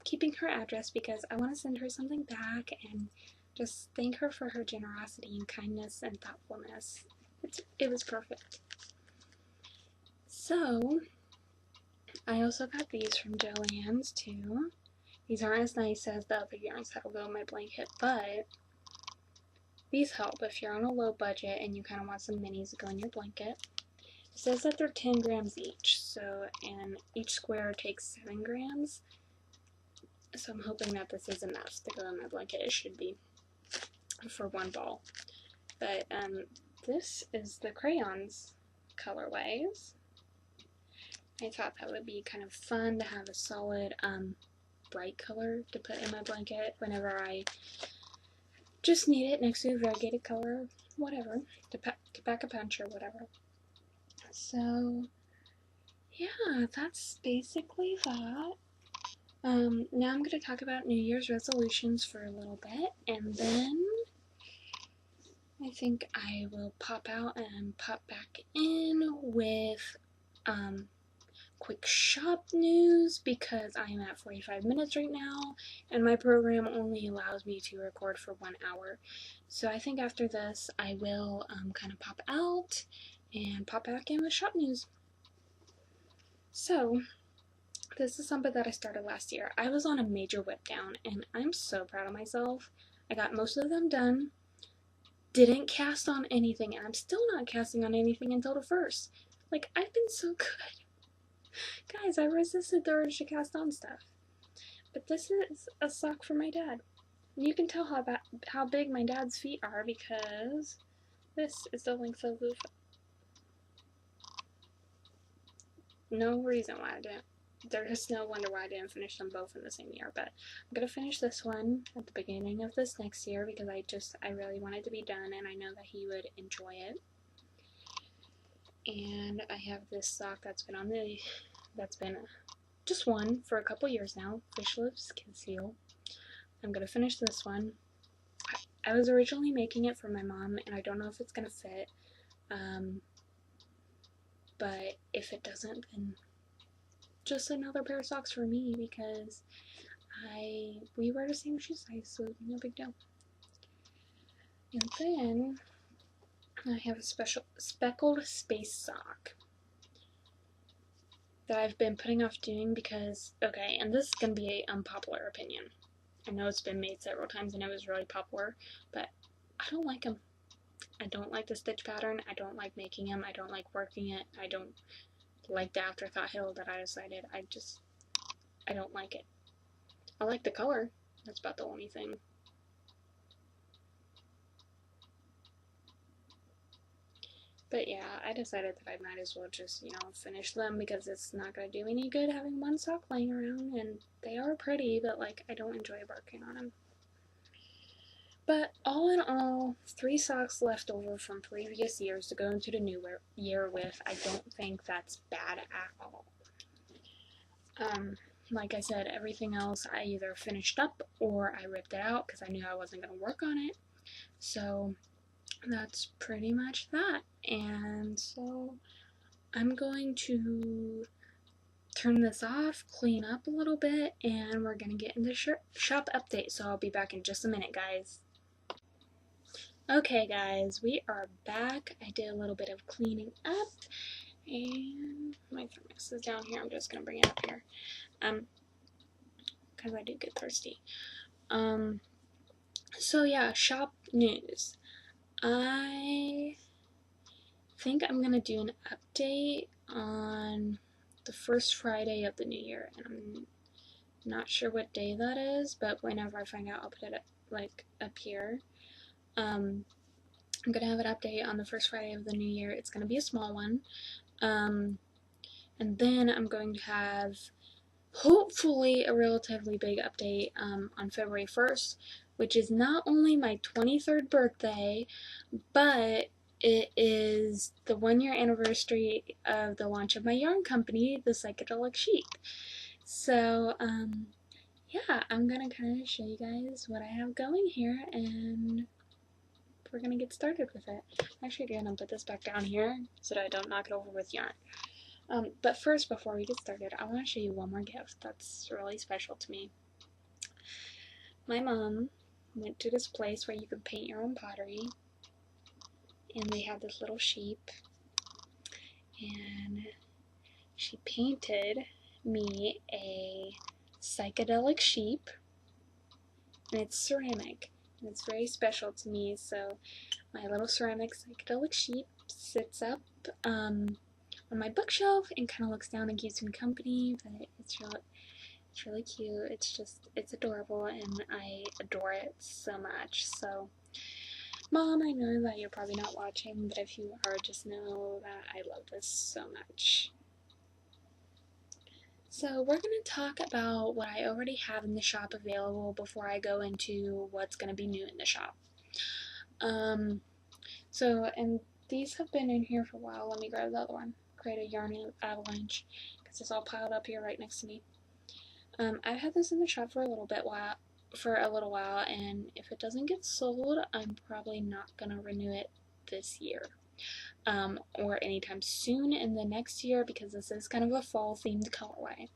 keeping her address because I want to send her something back and just thank her for her generosity and kindness and thoughtfulness. It was perfect. So, I also got these from Joann's, too. These aren't as nice as the other yarns that'll go in my blanket, but these help if you're on a low budget and you kind of want some minis to go in your blanket. It says that they're 10 grams each, and each square takes 7 grams. So I'm hoping that this is enough to go in my blanket. It should be for one ball. But this is the crayons colorways. I thought that would be kind of fun to have a solid bright color to put in my blanket whenever I just need it next to a variegated color, whatever, to pack a punch or whatever. So, yeah, that's basically that. Now I'm going to talk about New Year's resolutions for a little bit, and then I think I will pop out and pop back in with quick shop news because I am at 45 minutes right now and my program only allows me to record for 1 hour. So I think after this I will kind of pop out and pop back in with shop news. So this is something that I started last year. I was on a major whip down and I'm so proud of myself. I got most of them done. Didn't cast on anything, and I'm still not casting on anything until the 1st. Like, I've been so good. Guys, I resisted the urge to cast on stuff. But this is a sock for my dad. You can tell how big my dad's feet are because this is the length of the foot. No reason why I didn't. There's no wonder why I didn't finish them both in the same year, but I'm gonna finish this one at the beginning of this next year because I really wanted to be done and I know that he would enjoy it. And I have this sock that's been just one for a couple years now, Fish Lips Conceal. I'm gonna finish this one. I was originally making it for my mom and I don't know if it's gonna fit, but if it doesn't, then just another pair of socks for me because we wear the same shoe size, so no big deal. And then I have a special speckled space sock that I've been putting off doing because, okay, and this is going to be an unpopular opinion. I know it's been made several times and it was really popular, but I don't like them. I don't like the stitch pattern, I don't like making them, I don't like working it, I don't like the afterthought hill that I decided. I don't like it. I like the color. That's about the only thing. But yeah, I decided that I might as well just, finish them because it's not going to do any good having one sock laying around, and they are pretty, but like, I don't enjoy working on them. But all in all, 3 socks left over from previous years to go into the new year with. I don't think that's bad at all. Like I said, everything else I either finished up or I ripped it out because I knew I wasn't going to work on it. So that's pretty much that. And so I'm going to turn this off, clean up a little bit, and we're going to get into shop update. So I'll be back in just a minute, guys. Okay guys, we are back. I did a little bit of cleaning up and my thermos is down here. I'm just gonna bring it up here because I do get thirsty. So yeah, shop news. I think I'm gonna do an update on the first Friday of the new year, and I'm not sure what day that is, but whenever I find out I'll put it up here. I'm gonna have an update on the first Friday of the new year. It's gonna be a small one. And then I'm going to have hopefully a relatively big update on February 1st, which is not only my 23rd birthday, but it is the 1-year anniversary of the launch of my yarn company, the Psychedelic Sheep. So, yeah, I'm gonna kind of show you guys what I have going here, and we're gonna get started with it. I'm actually gonna put this back down here so that I don't knock it over with yarn. But first, before we get started, I want to show you one more gift that's really special to me. My mom went to this place where you can paint your own pottery, and they had this little sheep, and she painted me a psychedelic sheep, and it's ceramic, and it's very special to me. So my little ceramic psychedelic sheep sits up on my bookshelf and kind of looks down and keeps me company, but it's really cute. It's adorable, and I adore it so much. So, Mom, I know that you're probably not watching, but if you are, just know that I love this so much. So we're going to talk about what I already have in the shop available before I go into what's going to be new in the shop. And these have been in here for a while. Let me grab the other one. create a yarn avalanche because it's all piled up here right next to me. I've had this in the shop for a little while, and if it doesn't get sold, I'm probably not gonna renew it this year, or anytime soon in the next year, because this is kind of a fall themed colorway.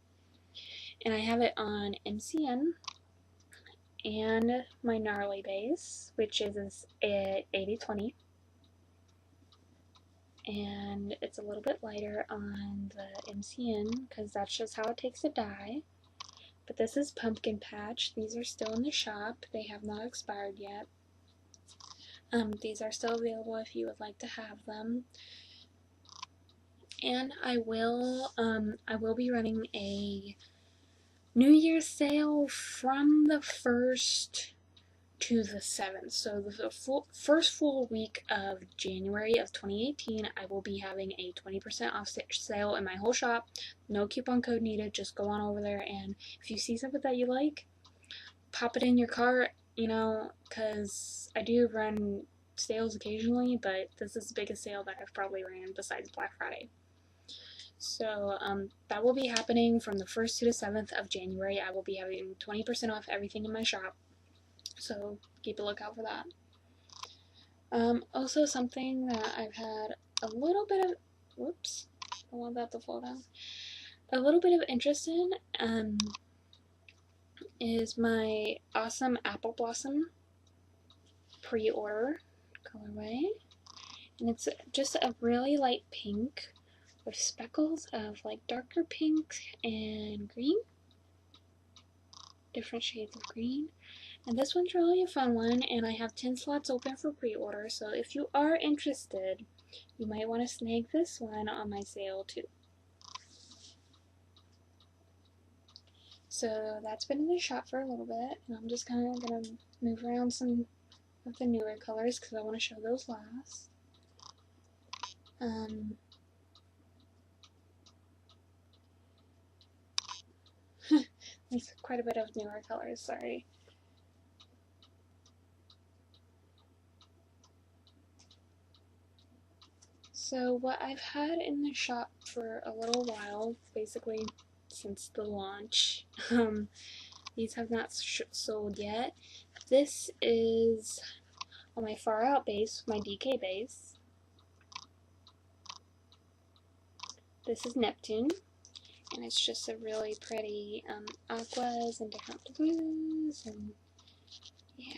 And I have it on MCN and my gnarly base, which is a 80/20, and it's a little bit lighter on the MCN because that's just how it takes to dye. But this is Pumpkin Patch. These are still in the shop. They have not expired yet. These are still available if you would like to have them. And I will be running a New Year's sale from the 1st to the 7th. So the first full week of January of 2018, I will be having a 20% off sale in my whole shop. No coupon code needed. Just go on over there, and if you see something that you like, pop it in your cart, you know, because I do run sales occasionally, but this is the biggest sale that I've probably ran besides Black Friday. So that will be happening from the 1st to the 7th of January. I will be having 20% off everything in my shop. So keep a lookout for that. Also, something that I've had a little bit of, whoops, I want that to fall down, a little bit of interest in is my awesome Apple Blossom pre-order colorway. And it's just a really light pink with speckles of like darker pink and green, different shades of green. And this one's really a fun one, and I have 10 slots open for pre-order, so if you are interested, you might want to snag this one on my sale too. So that's been in the shop for a little bit, and I'm just kind of going to move around some of the newer colors because I want to show those last. There's quite a bit of newer colors, sorry. So what I've had in the shop for a little while, basically since the launch, these have not sold yet. This is on my Far Out base, my DK base. This is Neptune, and it's just a really pretty aquas and different blues, and yeah,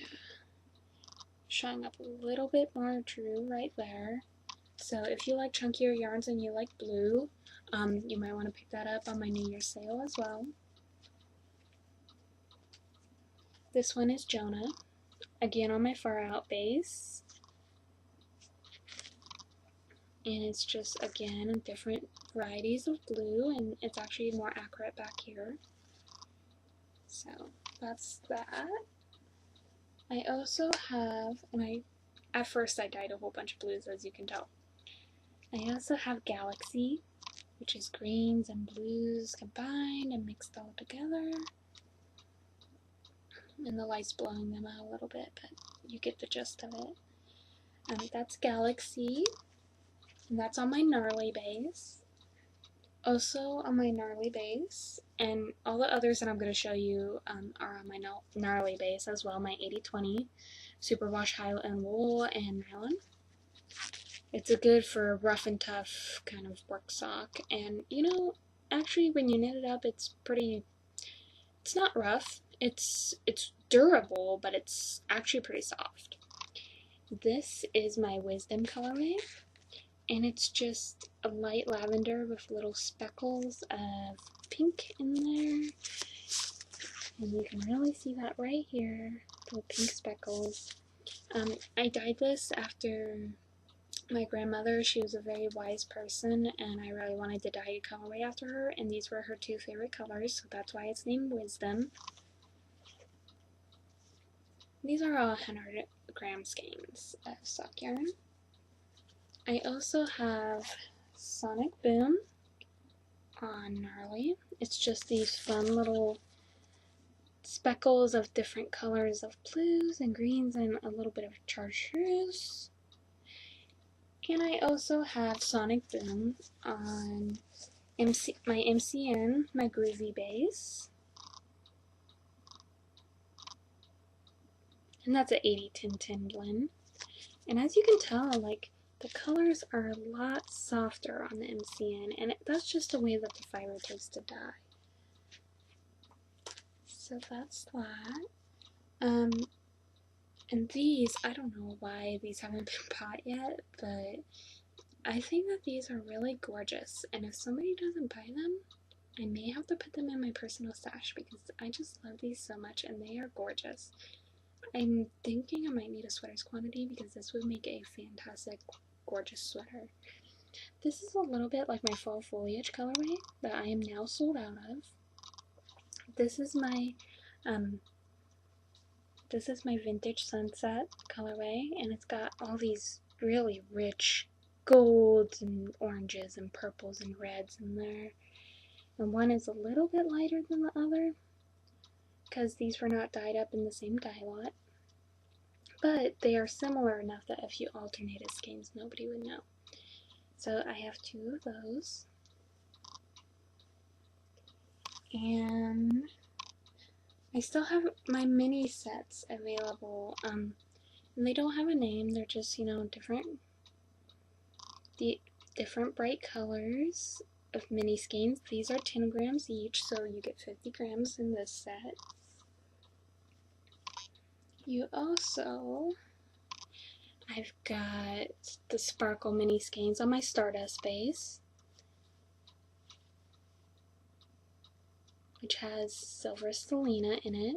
showing up a little bit more true right there. So if you like chunkier yarns and you like blue, you might want to pick that up on my New Year's sale as well. This one is Jonah, again on my Far Out base. And it's just, again, different varieties of blue, and it's actually more accurate back here. So that's that. I also have, and at first I dyed a whole bunch of blues, as you can tell. I also have Galaxy, which is greens and blues combined and mixed all together. And the light's blowing them out a little bit, but you get the gist of it. That's Galaxy, and that's on my Gnarly base. Also on my Gnarly base, and all the others that I'm going to show you are on my Gnarly base as well, my 80/20 Superwash Highland Wool and Nylon. It's a good for rough and tough kind of work sock, and you know, actually when you knit it up, it's not rough, it's durable, but it's actually pretty soft. This is my Wisdom colorway, and it's just a light lavender with little speckles of pink in there, and you can really see that right here, little pink speckles. I dyed this after my grandmother. She was a very wise person, and I really wanted to dye a colorway after her, and these were her two favorite colors, so that's why it's named Wisdom. These are all 100 gram skeins of sock yarn. I also have Sonic Boom on Gnarly. It's just these fun little speckles of different colors of blues and greens and a little bit of chartreuse. And I also have Sonic Boom on my MCN, my Groovy base. And that's an 80-10-10 blend. And as you can tell, like, the colors are a lot softer on the MCN, and that's just the way that the fiber takes to dye. So that's that. And these, I don't know why these haven't been bought yet, but I think that these are really gorgeous, and if somebody doesn't buy them, I may have to put them in my personal stash because I just love these so much and they are gorgeous. I'm thinking I might need a sweater's quantity because this would make a fantastic, gorgeous sweater. This is a little bit like my fall foliage colorway that I am now sold out of. This is my vintage sunset colorway, and it's got all these really rich golds and oranges and purples and reds in there. And one is a little bit lighter than the other because these were not dyed up in the same dye lot. But they are similar enough that if you alternated skeins, nobody would know. So I have two of those. And I still have my mini sets available. And they don't have a name, they're just, you know, different bright colors of mini skeins. These are 10 grams each, so you get 50 grams in this set. You also, I've got the Sparkle mini skeins on my Stardust base, which has Silver Selena in it,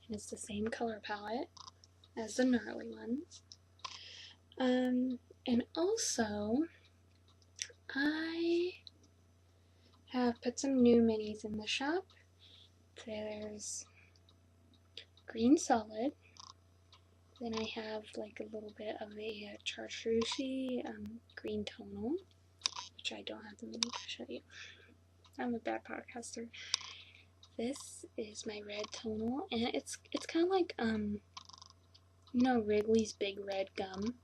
and it's the same color palette as the gnarly ones. And also, I have put some new minis in the shop. There's Green Solid, then I have like a little bit of a chartreusey green tonal, which I don't have the mini to show you. I'm a bad podcaster. This is my red tonal, and it's kind of like you know, Wrigley's Big Red Gum.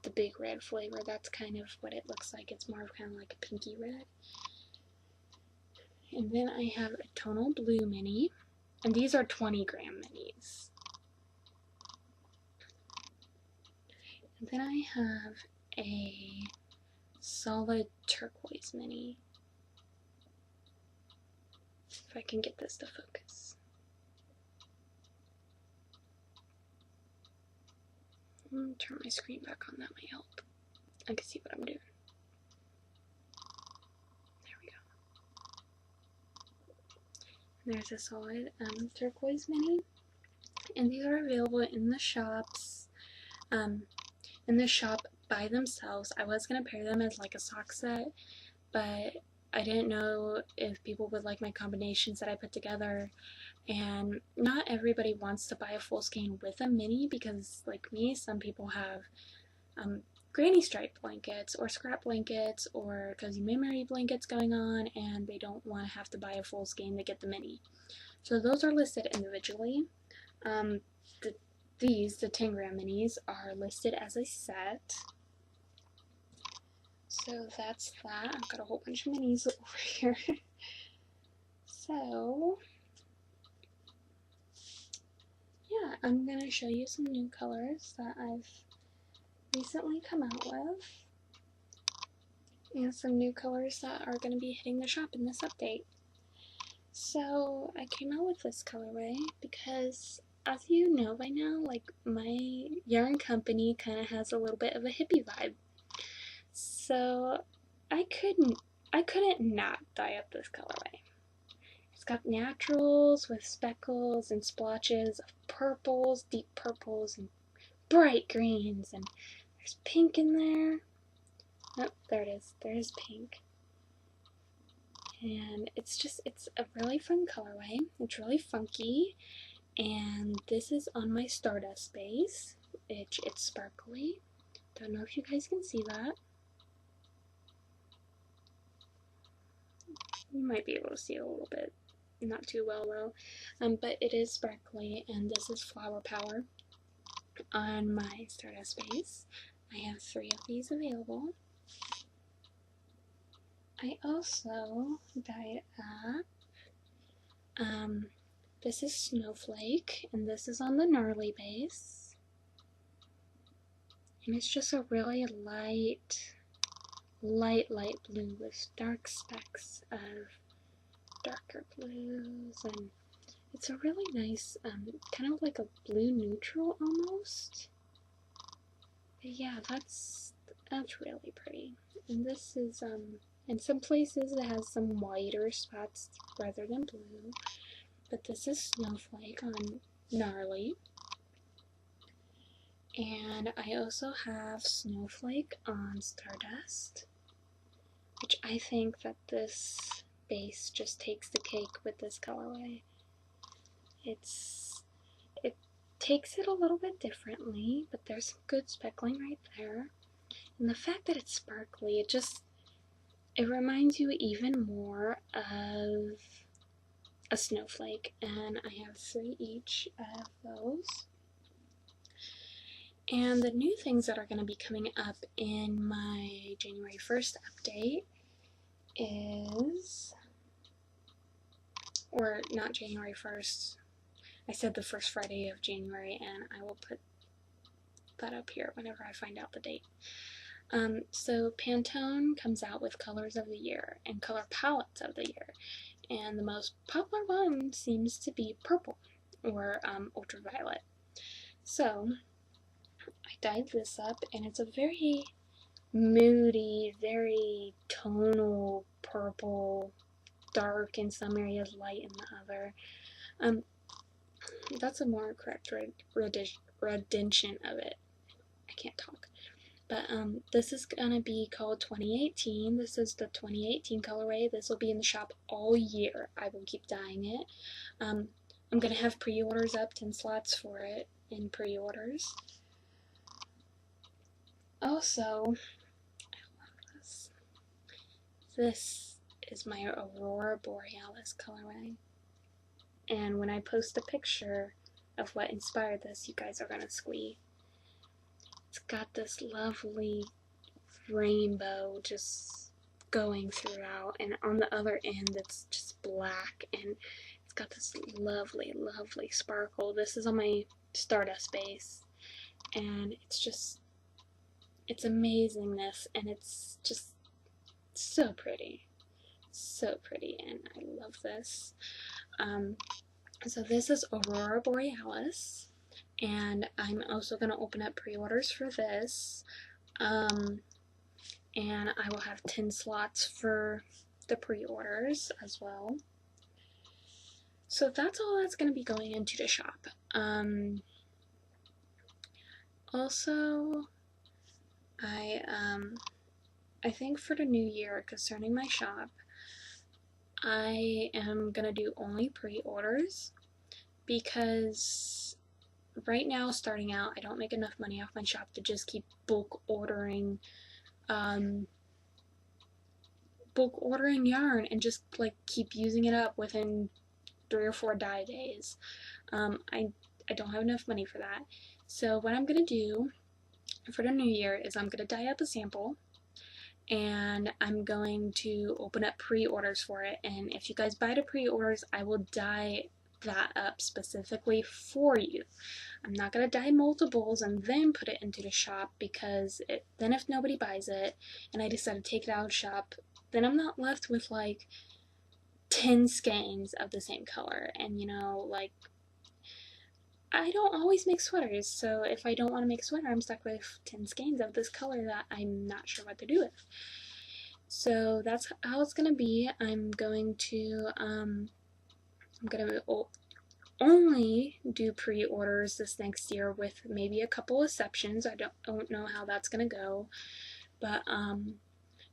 The Big Red flavor, that's kind of what it looks like. It's more of kind of like a pinky red. And then I have a Tonal Blue mini, and these are 20 gram minis. And then I have a Solid Turquoise mini. If I can get this to focus. Turn my screen back on, that might help. I can see what I'm doing. There we go. There's a Solid Turquoise mini. And these are available in the shops. In the shop by themselves. I was going to pair them as like a sock set, but I didn't know if people would like my combinations that I put together, and not everybody wants to buy a full skein with a mini because, like me, some people have granny stripe blankets or scrap blankets or cozy memory blankets going on, and they don't want to have to buy a full skein to get the mini. So those are listed individually. The 10 gram minis are listed as a set. So that's that. I've got a whole bunch of minis over here. So, yeah, I'm going to show you some new colors that I've recently come out with. And some new colors that are going to be hitting the shop in this update. So, I came out with this colorway because, as you know by now, like, my yarn company kind of has a little bit of a hippie vibe. So I couldn't not dye up this colorway. It's got naturals with speckles and splotches of purples, deep purples, and bright greens, and there's pink in there. Oh, there it is. There's pink. And it's a really fun colorway. It's really funky. And this is on my Stardust base. It's sparkly. Don't know if you guys can see that. You might be able to see it a little bit, not too well though, but it is sparkly, and this is Flower Power. on my Stardust base. I have 3 of these available. I also dyed up, this is Snowflake, and this is on the Gnarly base. And it's just a really light blue with dark specks of darker blues, and it's a really nice, kind of like a blue neutral almost. But yeah, that's really pretty. And this is, in some places it has some whiter spots rather than blue, but this is Snowflake on Gnarly. And I also have Snowflake on Stardust, which I think that this base just takes the cake with this colorway. It takes it a little bit differently, but there's some good speckling right there. And the fact that it's sparkly, it reminds you even more of a snowflake. And I have 3 each of those. And the new things that are going to be coming up in my January 1st update is, or not January 1st, I said the first Friday of January, and I will put that up here whenever I find out the date. So Pantone comes out with colors of the year and color palettes of the year, and the most popular one seems to be purple, or ultraviolet. So I dyed this up, and it's a very moody, very tonal purple, dark in some areas, light in the other. That's a more correct rendition of it. I can't talk. But this is gonna be called 2018. This is the 2018 colorway. This will be in the shop all year. I will keep dyeing it. I'm gonna have pre-orders up, 10 slots for it in pre-orders. Also, I love this. This is my Aurora Borealis colorway. And when I post a picture of what inspired this, you guys are gonna squee. It's got this lovely rainbow just going throughout, and on the other end it's just black, and it's got this lovely sparkle. This is on my Stardust base, and it's amazingness, and it's just so pretty, and I love this. So this is Aurora Borealis, and I'm also going to open up pre-orders for this, and I will have 10 slots for the pre-orders as well. So that's all that's going to be going into the shop. Also, I think for the new year, concerning my shop, I am going to do only pre-orders, because right now, starting out, I don't make enough money off my shop to just keep bulk ordering yarn and just like keep using it up within 3 or 4 dye days. I don't have enough money for that. So what I'm going to do for the new year is I'm going to dye up a sample, and I'm going to open up pre-orders for it, and if you guys buy the pre-orders, I will dye that up specifically for you. I'm not going to dye multiples and then put it into the shop, because then if nobody buys it and I decide to take it out of the shop, then I'm not left with like 10 skeins of the same color, and you know, like, I don't always make sweaters, so if I don't want to make a sweater, I'm stuck with 10 skeins of this color that I'm not sure what to do with. So that's how it's going to be. I'm going to only do pre-orders this next year, with maybe a couple exceptions. I don't know how that's going to go, but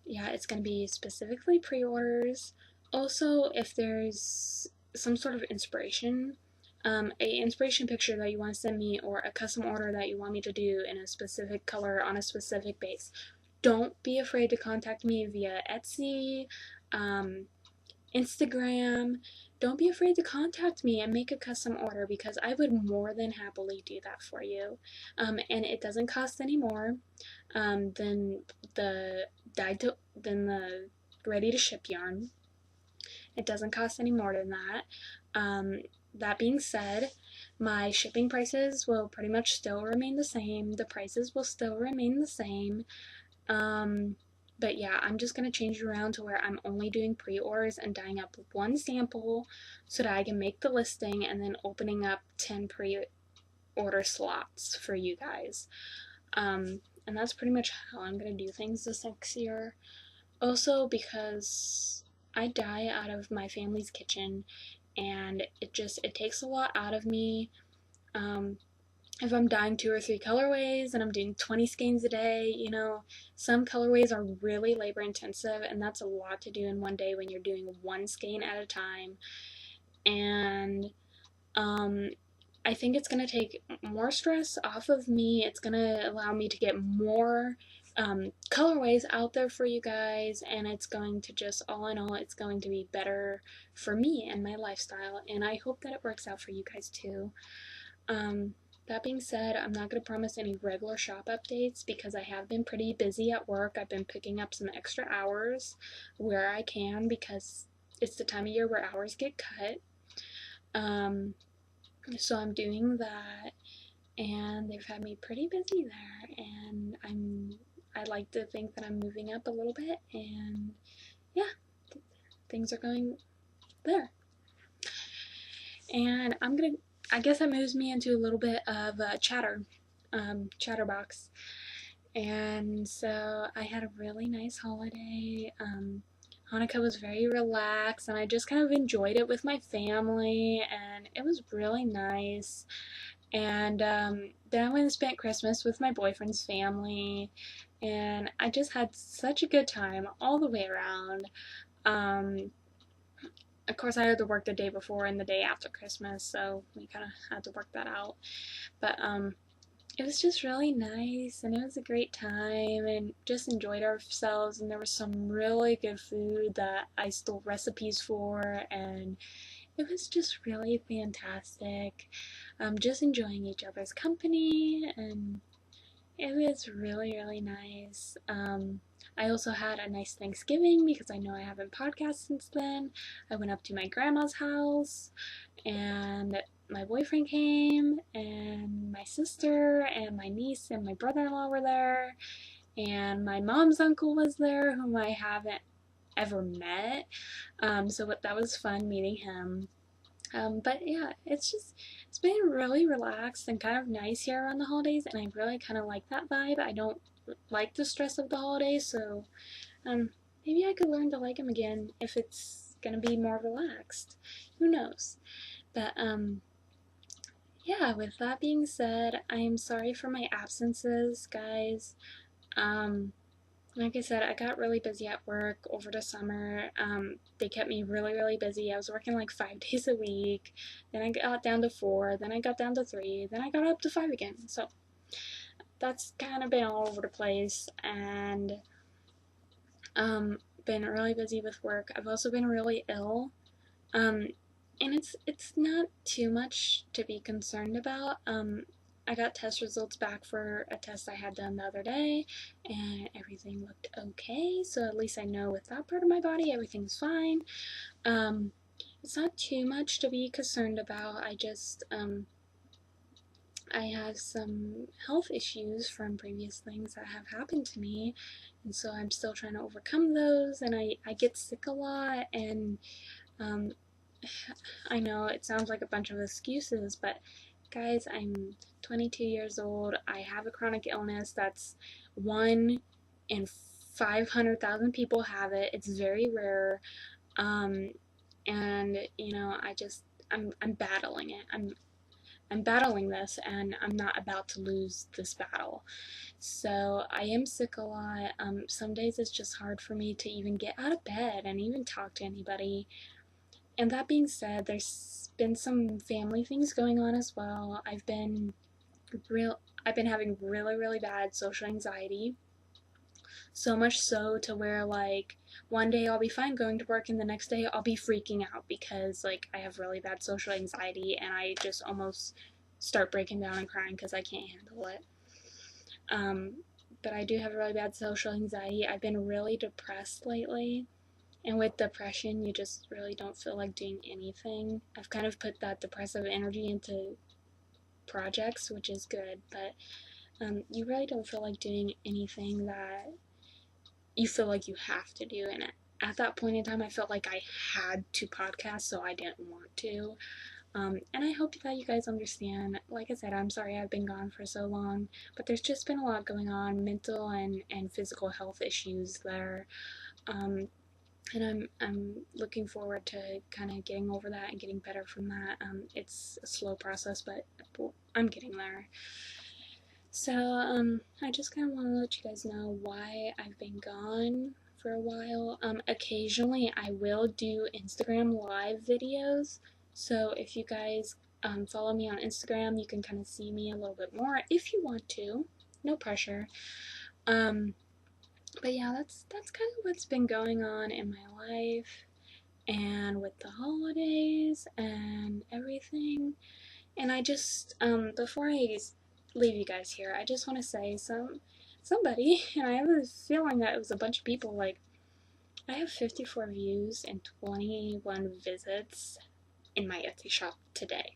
yeah, it's going to be specifically pre-orders. Also, if there's some sort of inspiration, a inspiration picture that you want to send me, or a custom order that you want me to do in a specific color on a specific base, don't be afraid to contact me via Etsy, Instagram. Don't be afraid to contact me and make a custom order because I would more than happily do that for you. And it doesn't cost any more than the than the ready to ship yarn. It doesn't cost any more than that. That being said, my shipping prices will pretty much still remain the same. The prices will still remain the same. But yeah, I'm just going to change it around to where I'm only doing pre-orders and dyeing up one sample so that I can make the listing and then opening up 10 pre-order slots for you guys. And that's pretty much how I'm going to do things this next year. Also, because I dye out of my family's kitchen and it takes a lot out of me. If I'm dyeing 2 or 3 colorways and I'm doing 20 skeins a day, you know, some colorways are really labor intensive and that's a lot to do in one day when you're doing one skein at a time. And I think it's going to take more stress off of me. It's going to allow me to get more colorways out there for you guys, and it's going to just, all in all, it's going to be better for me and my lifestyle, and I hope that it works out for you guys too. That being said, I'm not going to promise any regular shop updates because I have been pretty busy at work. I've been picking up some extra hours where I can because it's the time of year where hours get cut. So I'm doing that, and they've had me pretty busy there, and I like to think that I'm moving up a little bit, and yeah, things are going there. And I guess that moves me into a little bit of chatterbox. And so I had a really nice holiday. Hanukkah was very relaxed, and I just kind of enjoyed it with my family, and it was really nice. And then I went and spent Christmas with my boyfriend's family, and I just had such a good time all the way around. Of course, I had to work the day before and the day after Christmas, so we kind of had to work that out. But it was just really nice, and it was a great time, and just enjoyed ourselves, and there was some really good food that I stole recipes for, and it was just really fantastic. Just enjoying each other's company, and it was really, really nice. I also had a nice Thanksgiving because I know I haven't podcasted since then. I went up to my grandma's house, and my boyfriend came, and my sister, and my niece, and my brother-in-law were there, and my mom's uncle was there, whom I haven't ever met. So that was fun meeting him. But yeah, it's been really relaxed and kind of nice here around the holidays, and I really kind of like that vibe. I don't like the stress of the holidays, so maybe I could learn to like them again if it's gonna be more relaxed. Who knows? But yeah, with that being said, I am sorry for my absences, guys. Like I said, I got really busy at work over the summer. They kept me really, really busy. I was working like 5 days a week. Then I got down to 4. Then I got down to 3. Then I got up to 5 again. So that's kind of been all over the place. And been really busy with work. I've also been really ill. And it's not too much to be concerned about. I got test results back for a test I had done the other day, and everything looked okay, so at least I know with that part of my body everything's fine. It's not too much to be concerned about. I just, I have some health issues from previous things that have happened to me, and so I'm still trying to overcome those, and I get sick a lot, and I know it sounds like a bunch of excuses, but guys, I'm 22 years old. I have a chronic illness that's 1 in 500,000 people have it. It's very rare. And you know, I'm battling it. I'm battling this, and I'm not about to lose this battle. So I am sick a lot. Some days it's just hard for me to even get out of bed and even talk to anybody. And that being said, there's been some family things going on as well. I've been having really, really bad social anxiety. So much so to where, like, one day I'll be fine going to work and the next day I'll be freaking out because, like, I have really bad social anxiety and I just almost start breaking down and crying because I can't handle it. But I do have really bad social anxiety. I've been really depressed lately. And with depression, you just really don't feel like doing anything. I've kind of put that depressive energy into projects, which is good, but you really don't feel like doing anything that you feel like you have to do. And at that point in time, I felt like I had to podcast, so I didn't want to. And I hope that you guys understand. Like I said, I'm sorry I've been gone for so long, but there's just been a lot going on, mental and physical health issues there. And I'm looking forward to kind of getting over that and getting better from that. It's a slow process, but I'm getting there. So I just kind of want to let you guys know why I've been gone for a while. Occasionally I will do Instagram live videos. So if you guys follow me on Instagram, you can kind of see me a little bit more if you want to. No pressure. But yeah, that's kind of what's been going on in my life, and with the holidays and everything. And I just before I leave you guys here, I just want to say somebody, and I have a feeling that it was a bunch of people. Like, I have 54 views and 21 visits in my Etsy shop today.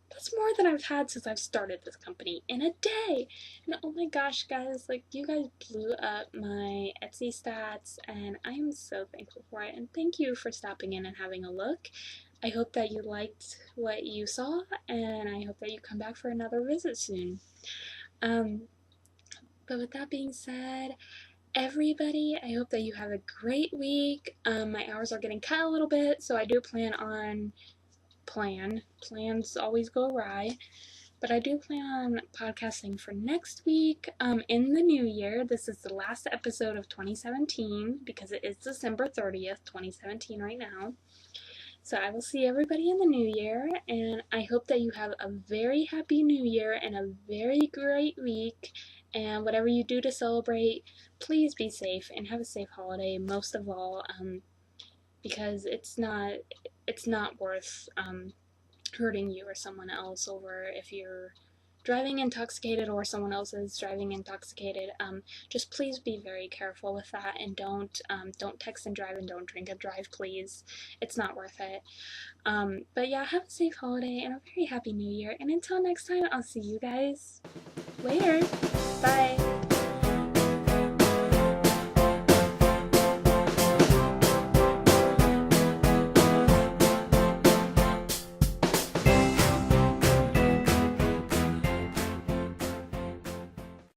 That's more than I've had since I've started this company in a day. And oh my gosh, guys, like, you guys blew up my Etsy stats, and I am so thankful for it. And thank you for stopping in and having a look. I hope that you liked what you saw, and I hope that you come back for another visit soon. But with that being said, everybody, I hope that you have a great week. My hours are getting cut a little bit, so I do plans always go awry, but I do plan on podcasting for next week in the new year. This is the last episode of 2017 because it is December 30th, 2017 right now. So I will see everybody in the new year, and I hope that you have a very happy new year and a very great week. And whatever you do to celebrate, please be safe and have a safe holiday, most of all, because it's not worth hurting you or someone else over if you're driving intoxicated or someone else is driving intoxicated. Just please be very careful with that, and don't text and drive, and don't drink and drive, please. It's not worth it. But yeah, have a safe holiday and a very happy new year, and until next time, I'll see you guys later. Bye.